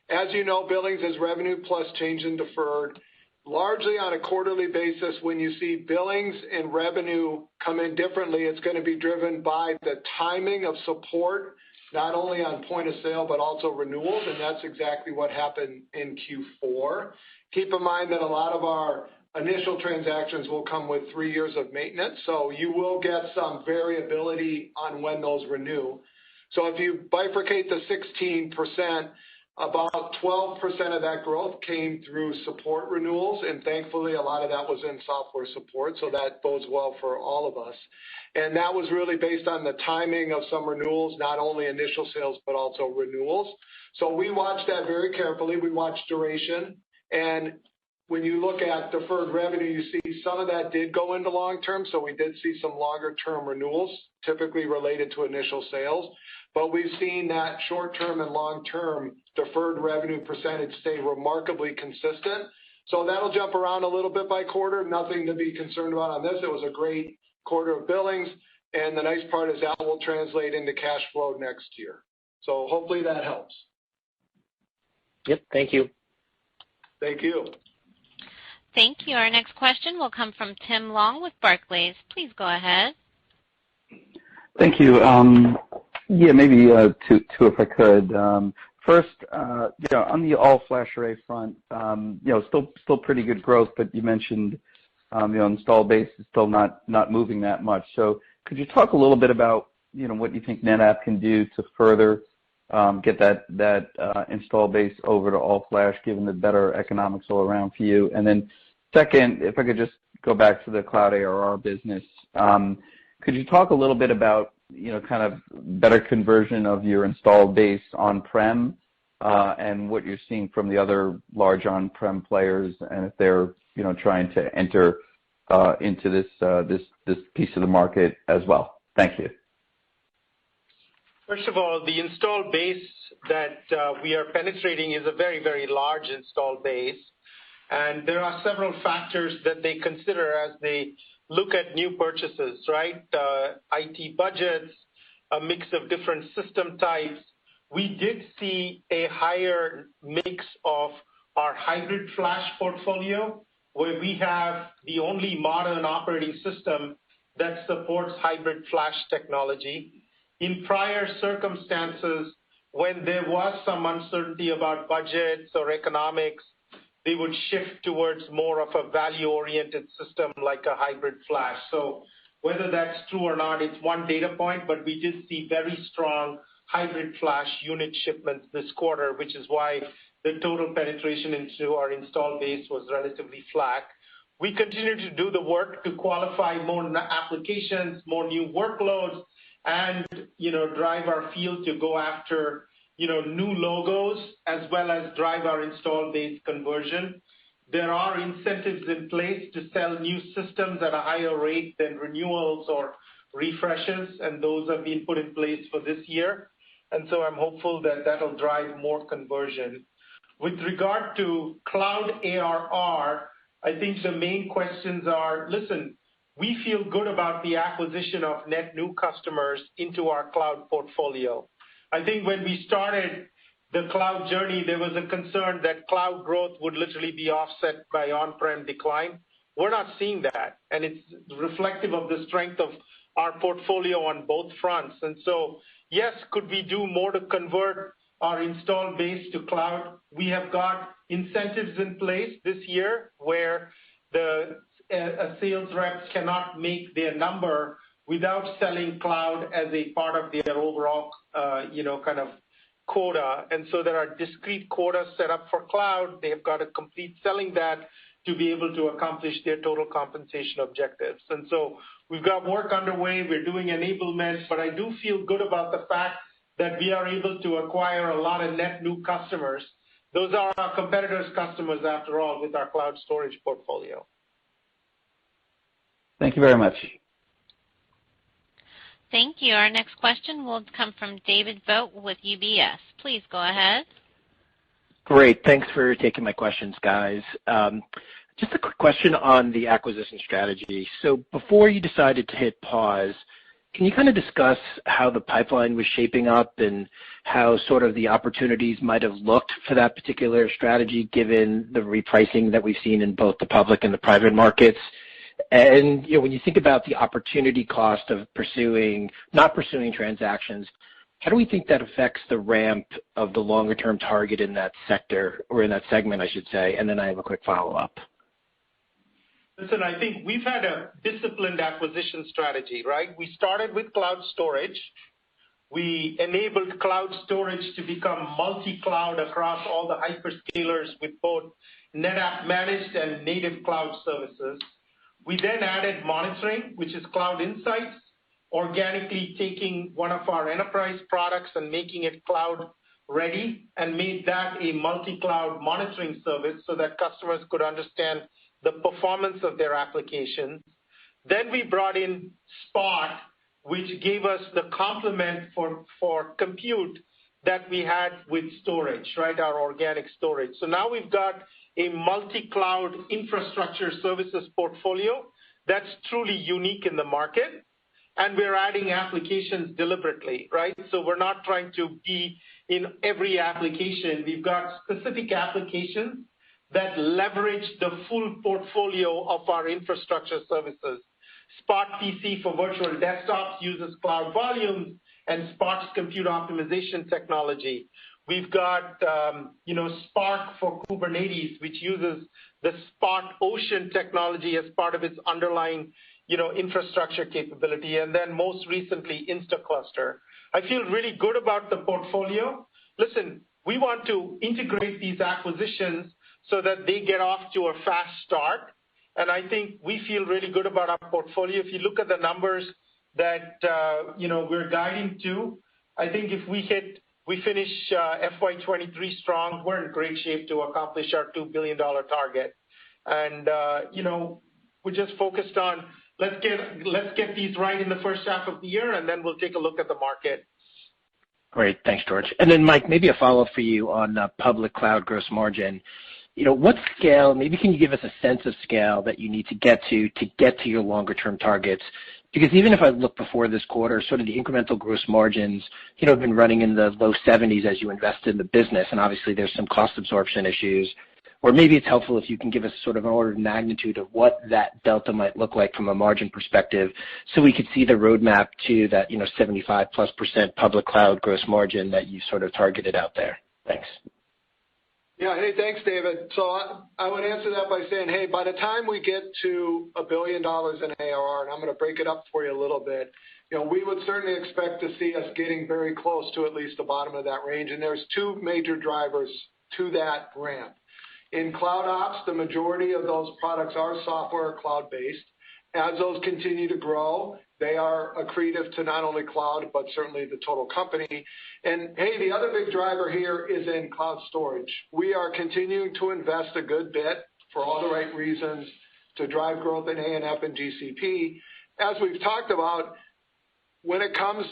As you know, billings is revenue plus change in deferred. Largely on a quarterly basis, when you see billings and revenue come in differently, it's going to be driven by the timing of support, not only on point of sale, but also renewals, and that's exactly what happened in Q4. Keep in mind that a lot of our initial transactions will come with 3 years of maintenance, so you will get some variability on when those renew. So if you bifurcate the 16%, about 12% of that growth came through support renewals, and thankfully a lot of that was in software support, so that bodes well for all of us. And that was really based on the timing of some renewals, not only initial sales, but also renewals. So we watched that very carefully. We watched duration, and when you look at deferred revenue, you see some of that did go into long-term, so we did see some longer-term renewals, typically related to initial sales. But we've seen that short-term and long-term deferred revenue percentage stay remarkably consistent. So that'll jump around a little bit by quarter. Nothing to be concerned about on this. It was a great quarter of billings, and the nice part is that will translate into cash flow next year. So hopefully that helps. Yep, thank you. Thank you. Thank you. Our next question will come from Tim Long with Barclays. Please go ahead. Thank you. Yeah, maybe two if I could. First, on the all-flash array front, still pretty good growth, but you mentioned, install base is still not moving that much. So could you talk a little bit about, what you think NetApp can do to further get that install base over to all-flash, given the better economics all around for you? And then second, if I could just go back to the cloud ARR business, could you talk a little bit about kind of better conversion of your installed base on-prem and what you're seeing from the other large on-prem players, and if they're trying to enter into this piece of the market as well? Thank you. First of all, the installed base that we are penetrating is a very, very large installed base, and there are several factors that they consider as they look at new purchases, right? IT budgets, a mix of different system types. We did see a higher mix of our hybrid flash portfolio, where we have the only modern operating system that supports hybrid flash technology. In prior circumstances, when there was some uncertainty about budgets or economics, they would shift towards more of a value-oriented system like a hybrid flash. So whether that's true or not, it's one data point, but we did see very strong hybrid flash unit shipments this quarter, which is why the total penetration into our install base was relatively flat. We continue to do the work to qualify more applications, more new workloads, and drive our field to go after new logos, as well as drive our install base conversion. There are incentives in place to sell new systems at a higher rate than renewals or refreshes, and those have been put in place for this year. And so I'm hopeful that that'll drive more conversion. With regard to cloud ARR, I think the main questions are, listen, we feel good about the acquisition of net new customers into our cloud portfolio. I think when we started the cloud journey, there was a concern that cloud growth would literally be offset by on-prem decline. We're not seeing that, and it's reflective of the strength of our portfolio on both fronts. And so, yes, could we do more to convert our installed base to cloud? We have got incentives in place this year where the sales reps cannot make their number without selling cloud as a part of their overall, kind of quota. And so there are discrete quotas set up for cloud. They have got to complete selling that to be able to accomplish their total compensation objectives. And so we've got work underway. We're doing enablement, but I do feel good about the fact that we are able to acquire a lot of net new customers Those are our competitors' customers, after all, with our cloud storage portfolio. Thank you very much. Thank you. Our next question will come from David Vogt with UBS. Please go ahead. Great. Thanks for taking my questions, guys. Just a quick question on the acquisition strategy. So before you decided to hit pause, can you kind of discuss how the pipeline was shaping up and how sort of the opportunities might have looked for that particular strategy given the repricing that we've seen in both the public and the private markets? And when you think about the opportunity cost of not pursuing transactions, how do we think that affects the ramp of the longer-term target in that sector, or in that segment, I should say? And then I have a quick follow-up. Listen, I think we've had a disciplined acquisition strategy, right? We started with cloud storage. We enabled cloud storage to become multi-cloud across all the hyperscalers with both NetApp managed and native cloud services. We then added monitoring, which is Cloud Insights, organically taking one of our enterprise products and making it cloud ready, and made that a multi-cloud monitoring service so that customers could understand the performance of their applications. Then we brought in Spot, which gave us the complement for compute that we had with storage, right, our organic storage. So now we've got a multi-cloud infrastructure services portfolio that's truly unique in the market, and we're adding applications deliberately, right? So we're not trying to be in every application. We've got specific applications that leverage the full portfolio of our infrastructure services. Spot PC for virtual desktops uses Cloud Volumes and Spot's compute optimization technology. We've got Spark for Kubernetes, which uses the Spot Ocean technology as part of its underlying infrastructure capability, and then most recently InstaCluster. I feel really good about the portfolio. Listen, we want to integrate these acquisitions so that they get off to a fast start. And I think we feel really good about our portfolio. If you look at the numbers that we're guiding to, I think if we finish FY23 strong, we're in great shape to accomplish our $2 billion target. And we're just focused on let's get these right in the first half of the year, and then we'll take a look at the market. Great, thanks, George. And then Mike, maybe a follow-up for you on public cloud gross margin. What scale, maybe can you give us a sense of scale that you need to get to your longer-term targets? Because even if I look before this quarter, sort of the incremental gross margins, have been running in the low 70s as you invest in the business, and obviously there's some cost absorption issues. Or maybe it's helpful if you can give us sort of an order of magnitude of what that delta might look like from a margin perspective, so we could see the roadmap to that 75+% public cloud gross margin that you sort of targeted out there. Thanks. Yeah, hey, thanks, David. So I would answer that by saying, hey, by the time we get to $1 billion in ARR, and I'm going to break it up for you a little bit, we would certainly expect to see us getting very close to at least the bottom of that range. And there's two major drivers to that ramp. In Cloud Ops, the majority of those products are software cloud-based. As those continue to grow, they are accretive to not only cloud, but certainly the total company. And hey, the other big driver here is in cloud storage. We are continuing to invest a good bit for all the right reasons to drive growth in ANF and GCP. As we've talked about, when it comes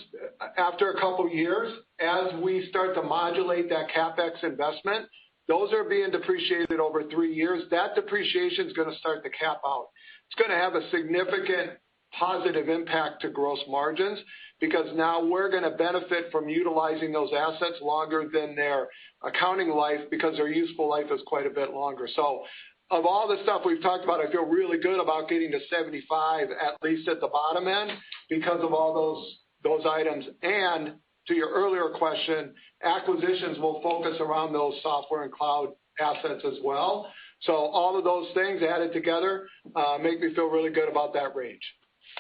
after a couple years, as we start to modulate that CapEx investment, those are being depreciated over 3 years. That depreciation is going to start to cap out. It's going to have a significant positive impact to gross margins because now we're going to benefit from utilizing those assets longer than their accounting life because their useful life is quite a bit longer. So of all the stuff we've talked about, I feel really good about getting to 75, at least at the bottom end, because of all those items. And to your earlier question, acquisitions will focus around those software and cloud assets as well. So all of those things added together make me feel really good about that range.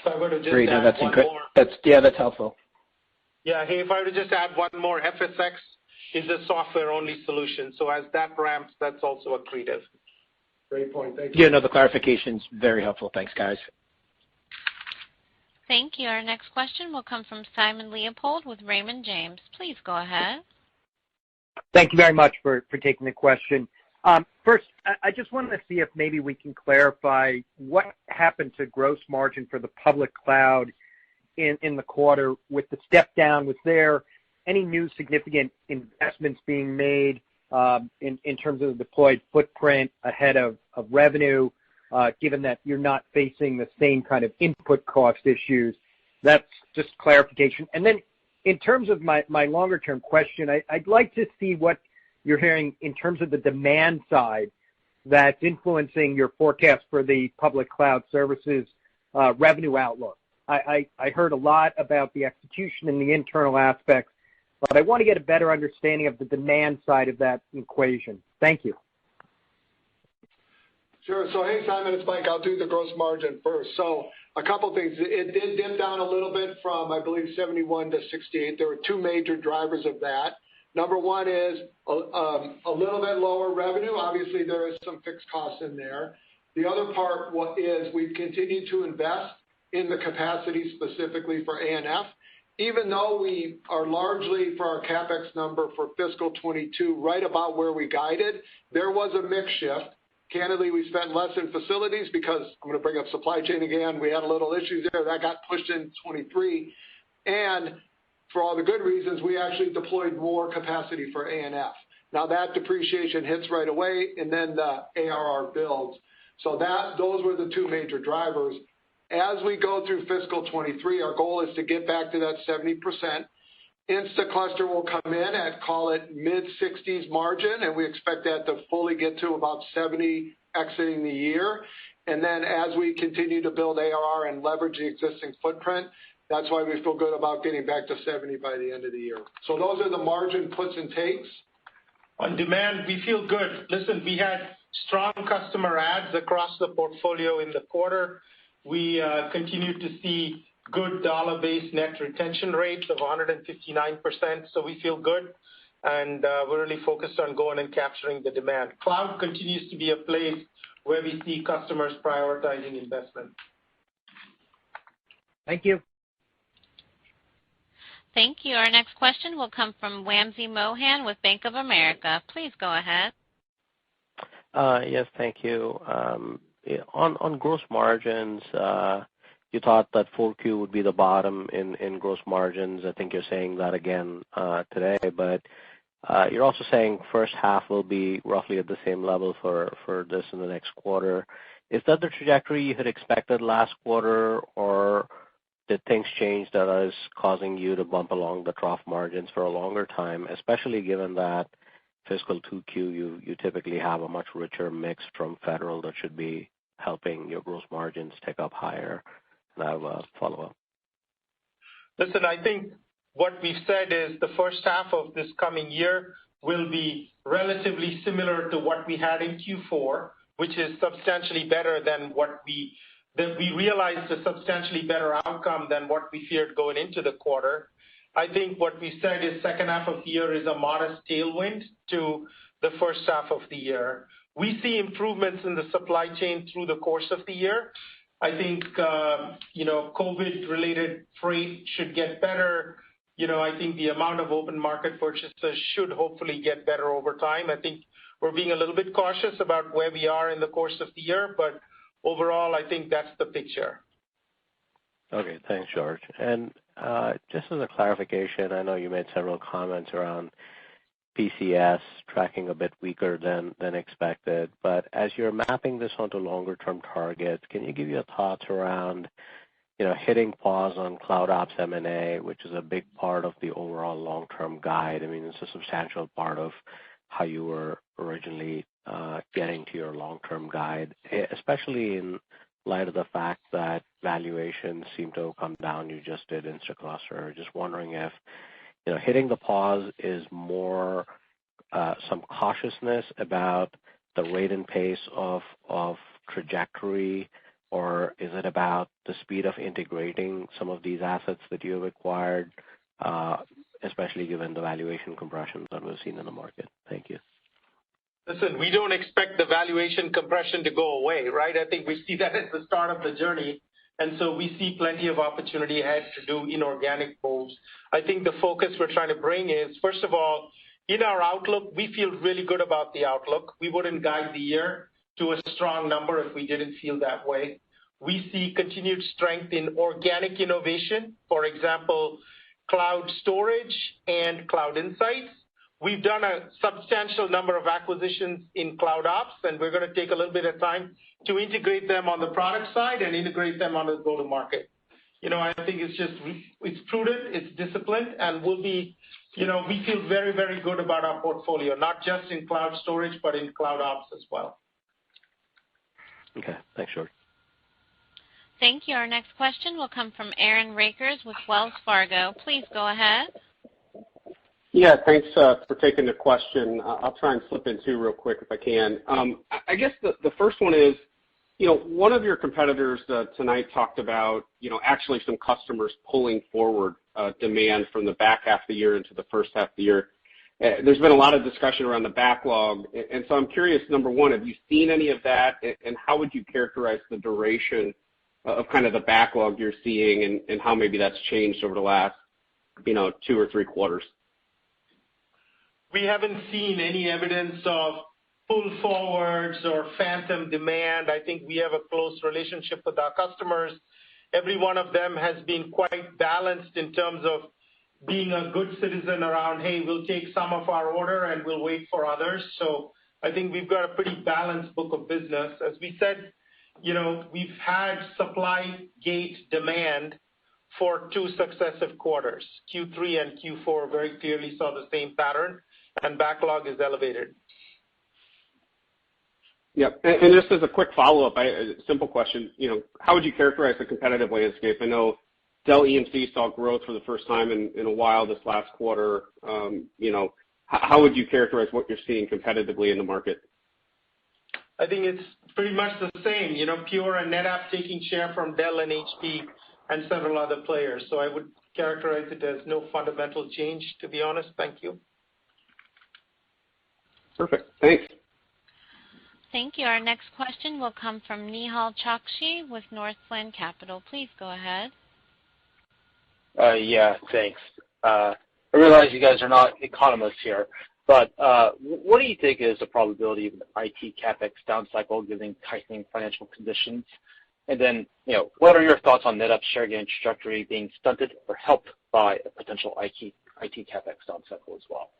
So I would have just Great, add that's one incredible. more. That's helpful. Yeah, hey, if I were to just add one more, FSX is a software-only solution. So as that ramps, that's also accretive. Great point. Thank you. Yeah, no, the clarification's very helpful. Thanks, guys. Thank you. Our next question will come from Simon Leopold with Raymond James. Please go ahead. Thank you very much for taking the question. First, I just wanted to see if maybe we can clarify what happened to gross margin for the public cloud in the quarter with the step down. Was there any new significant investments being made in terms of the deployed footprint ahead of revenue, given that you're not facing the same kind of input cost issues? That's just clarification. And then in terms of my longer-term question, I'd like to see what you're hearing in terms of the demand side that's influencing your forecast for the public cloud services revenue outlook. I heard a lot about the execution and the internal aspects, but I want to get a better understanding of the demand side of that equation. Thank you. Sure. So, hey, Simon, it's Mike. I'll do the gross margin first. So a couple things. It did dip down a little bit from, I believe, 71 to 68. There were two major drivers of that. Number one is a little bit lower revenue. Obviously, there is some fixed costs in there. The other part is we've continued to invest in the capacity specifically for ANF. Even though we are largely for our CapEx number for fiscal 22 right about where we guided, there was a mix shift. Candidly, we spent less in facilities because I'm going to bring up supply chain again. We had a little issues there that got pushed in 23. And for all the good reasons, we actually deployed more capacity for ANF. Now that depreciation hits right away, and then the ARR builds. So those were the two major drivers. As we go through fiscal 23, our goal is to get back to that 70%. Instacluster will come in at, call it, mid-60s margin, and we expect that to fully get to about 70 exiting the year. And then as we continue to build ARR and leverage the existing footprint, that's why we feel good about getting back to 70 by the end of the year. So those are the margin puts and takes. On demand, we feel good. Listen, we had strong customer adds across the portfolio in the quarter. We continued to see good dollar-based net retention rates of 159%, so we feel good, and we're really focused on going and capturing the demand. Cloud continues to be a place where we see customers prioritizing investment. Thank you. Thank you. Our next question will come from Wamsi Mohan with Bank of America. Please go ahead. Yes, thank you. On gross margins, you thought that 4Q would be the bottom in gross margins. I think you're saying that again today, but you're also saying first half will be roughly at the same level for this in the next quarter. Is that the trajectory you had expected last quarter, or did things change that is causing you to bump along the trough margins for a longer time, especially given that fiscal 2Q you typically have a much richer mix from federal that should be helping your gross margins tick up higher? And I have a follow-up. Listen, I think what we've said is the first half of this coming year will be relatively similar to what we had in Q4, which is substantially better than what we realized a substantially better outcome than what we feared going into the quarter. I think what we said is second half of the year is a modest tailwind to the first half of the year. We see improvements in the supply chain through the course of the year. I think, COVID-related freight should get better. I think the amount of open market purchases should hopefully get better over time. I think we're being a little bit cautious about where we are in the course of the year, but overall, I think that's the picture. Okay, thanks, George. And just as a clarification, I know you made several comments around PCS tracking a bit weaker than expected, but as you're mapping this onto longer-term targets, can you give your thoughts around, hitting pause on Cloud Ops M&A, which is a big part of the overall long-term guide? I mean, it's a substantial part of how you were originally getting to your long-term guide, especially in light of the fact that valuations seem to have come down. You just did Instacluster. Just wondering if hitting the pause is more some cautiousness about the rate and pace of trajectory, or is it about the speed of integrating some of these assets that you have acquired, especially given the valuation compressions that we've seen in the market? Thank you. Listen, we don't expect the valuation compression to go away, right? I think we see that at the start of the journey. And so we see plenty of opportunity ahead to do inorganic moves. I think the focus we're trying to bring is, first of all, in our outlook, we feel really good about the outlook. We wouldn't guide the year to a strong number if we didn't feel that way. We see continued strength in organic innovation, for example, cloud storage and cloud insights. We've done a substantial number of acquisitions in cloud ops, and we're going to take a little bit of time to integrate them on the product side and integrate them on the go-to-market. I think it's prudent, it's disciplined, and we feel very, very good about our portfolio, not just in cloud storage, but in cloud ops as well. Okay. Thanks, George. Thank you. Our next question will come from Aaron Rakers with Wells Fargo. Please go ahead. Yeah, thanks for taking the question. I'll try and slip in two real quick if I can. I guess the first one is, one of your competitors tonight talked about, actually some customers pulling forward demand from the back half of the year into the first half of the year. There's been a lot of discussion around the backlog, and so I'm curious, number one, have you seen any of that, and how would you characterize the duration of kind of the backlog you're seeing and how maybe that's changed over the last, 2 or 3 quarters? We haven't seen any evidence of pull forwards or phantom demand. I think we have a close relationship with our customers. Every one of them has been quite balanced in terms of being a good citizen around, hey, we'll take some of our order and we'll wait for others. So I think we've got a pretty balanced book of business. As we said, we've had supply gate demand for 2 successive quarters. Q3 and Q4 very clearly saw the same pattern, and backlog is elevated. Yep. And just as a quick follow-up, a simple question, how would you characterize the competitive landscape? I know Dell EMC saw growth for the first time in a while this last quarter. How would you characterize what you're seeing competitively in the market? I think it's pretty much the same. Pure and NetApp taking share from Dell and HP and several other players. So I would characterize it as no fundamental change, to be honest. Thank you. Perfect. Thanks. Thank you. Our next question will come from Nehal Chokshi with Northland Capital. Please go ahead. Yeah, thanks. I realize you guys are not economists here, but what do you think is the probability of an IT CapEx down cycle given tightening financial conditions? And then, what are your thoughts on NetApp's share gain trajectory being stunted or helped by a potential IT CapEx down cycle as well?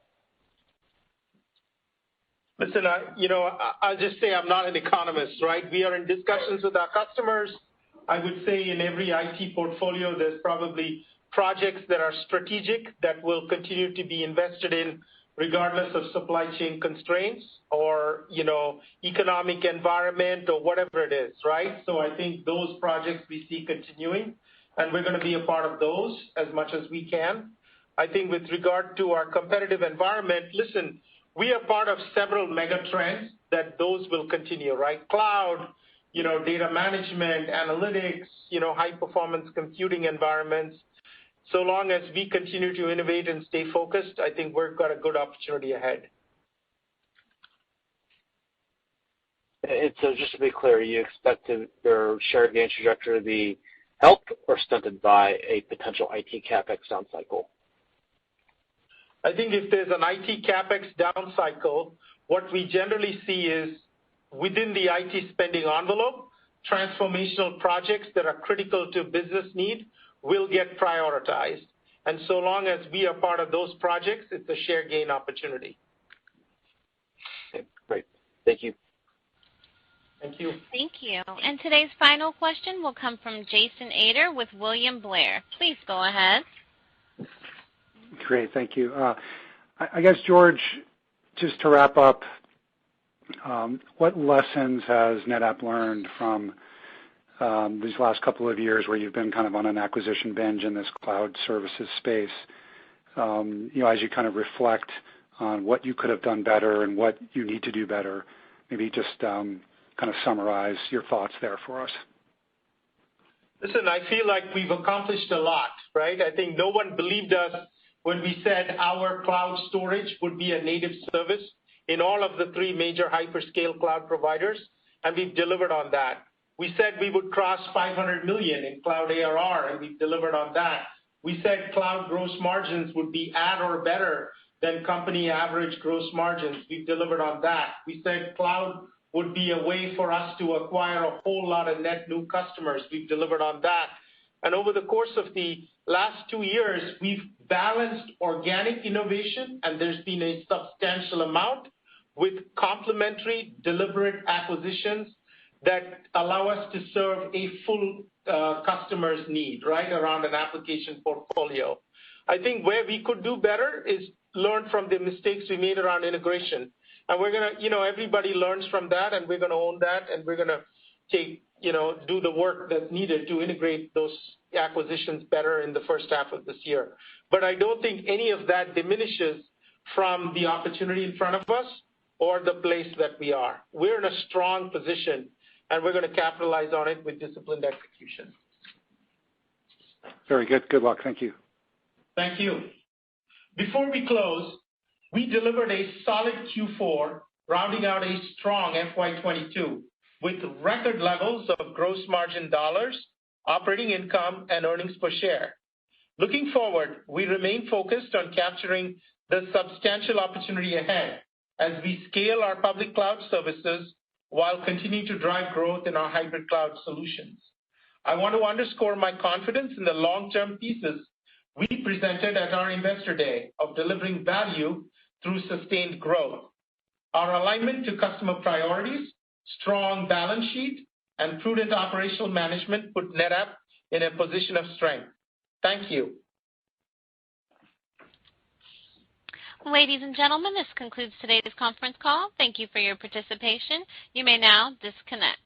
Listen, I'll just say I'm not an economist, right? We are in discussions with our customers. I would say in every IT portfolio, there's probably projects that are strategic that will continue to be invested in regardless of supply chain constraints or, economic environment or whatever it is, right? So I think those projects we see continuing, and we're going to be a part of those as much as we can. I think with regard to our competitive environment, listen, we are part of several mega trends that those will continue, right? Cloud, data management, analytics, high-performance computing environments. So long as we continue to innovate and stay focused, I think we've got a good opportunity ahead. And so just to be clear, you expect your share gain trajectory to be helped or stunted by a potential IT CapEx down cycle? I think if there's an IT CapEx down cycle, what we generally see is within the IT spending envelope, transformational projects that are critical to business need will get prioritized. And so long as we are part of those projects, it's a share gain opportunity. Okay, great. Thank you. Thank you. Thank you. And today's final question will come from Jason Ader with William Blair. Please go ahead. Great, thank you. I guess, George, just to wrap up, what lessons has NetApp learned from these last couple of years where you've been kind of on an acquisition binge in this cloud services space, as you kind of reflect on what you could have done better and what you need to do better? Maybe just kind of summarize your thoughts there for us. Listen, I feel like we've accomplished a lot, right? I think no one believed us when we said our cloud storage would be a native service in all of the 3 major hyperscale cloud providers, and we've delivered on that. We said we would cross $500 million in cloud ARR, and we've delivered on that. We said cloud gross margins would be at or better than company average gross margins. We've delivered on that. We said cloud would be a way for us to acquire a whole lot of net new customers. We've delivered on that. And over the course of the last 2 years, we've balanced organic innovation, and there's been a substantial amount, with complementary, deliberate acquisitions that allow us to serve a full customer's need, right, around an application portfolio. I think where we could do better is learn from the mistakes we made around integration. And we're going to, everybody learns from that, and we're going to own that, and we're going to do the work that's needed to integrate those acquisitions better in the first half of this year. But I don't think any of that diminishes from the opportunity in front of us or the place that we are. We're in a strong position, and we're going to capitalize on it with disciplined execution. Very good. Good luck. Thank you. Thank you. Before we close, we delivered a solid Q4, rounding out a strong FY22 with record levels of gross margin dollars, operating income, and earnings per share. Looking forward, we remain focused on capturing the substantial opportunity ahead as we scale our public cloud services while continuing to drive growth in our hybrid cloud solutions. I want to underscore my confidence in the long-term thesis we presented at our Investor Day of delivering value through sustained growth. Our alignment to customer priorities, strong balance sheet, and prudent operational management put NetApp in a position of strength. Thank you. Ladies and gentlemen, this concludes today's conference call. Thank you for your participation. You may now disconnect.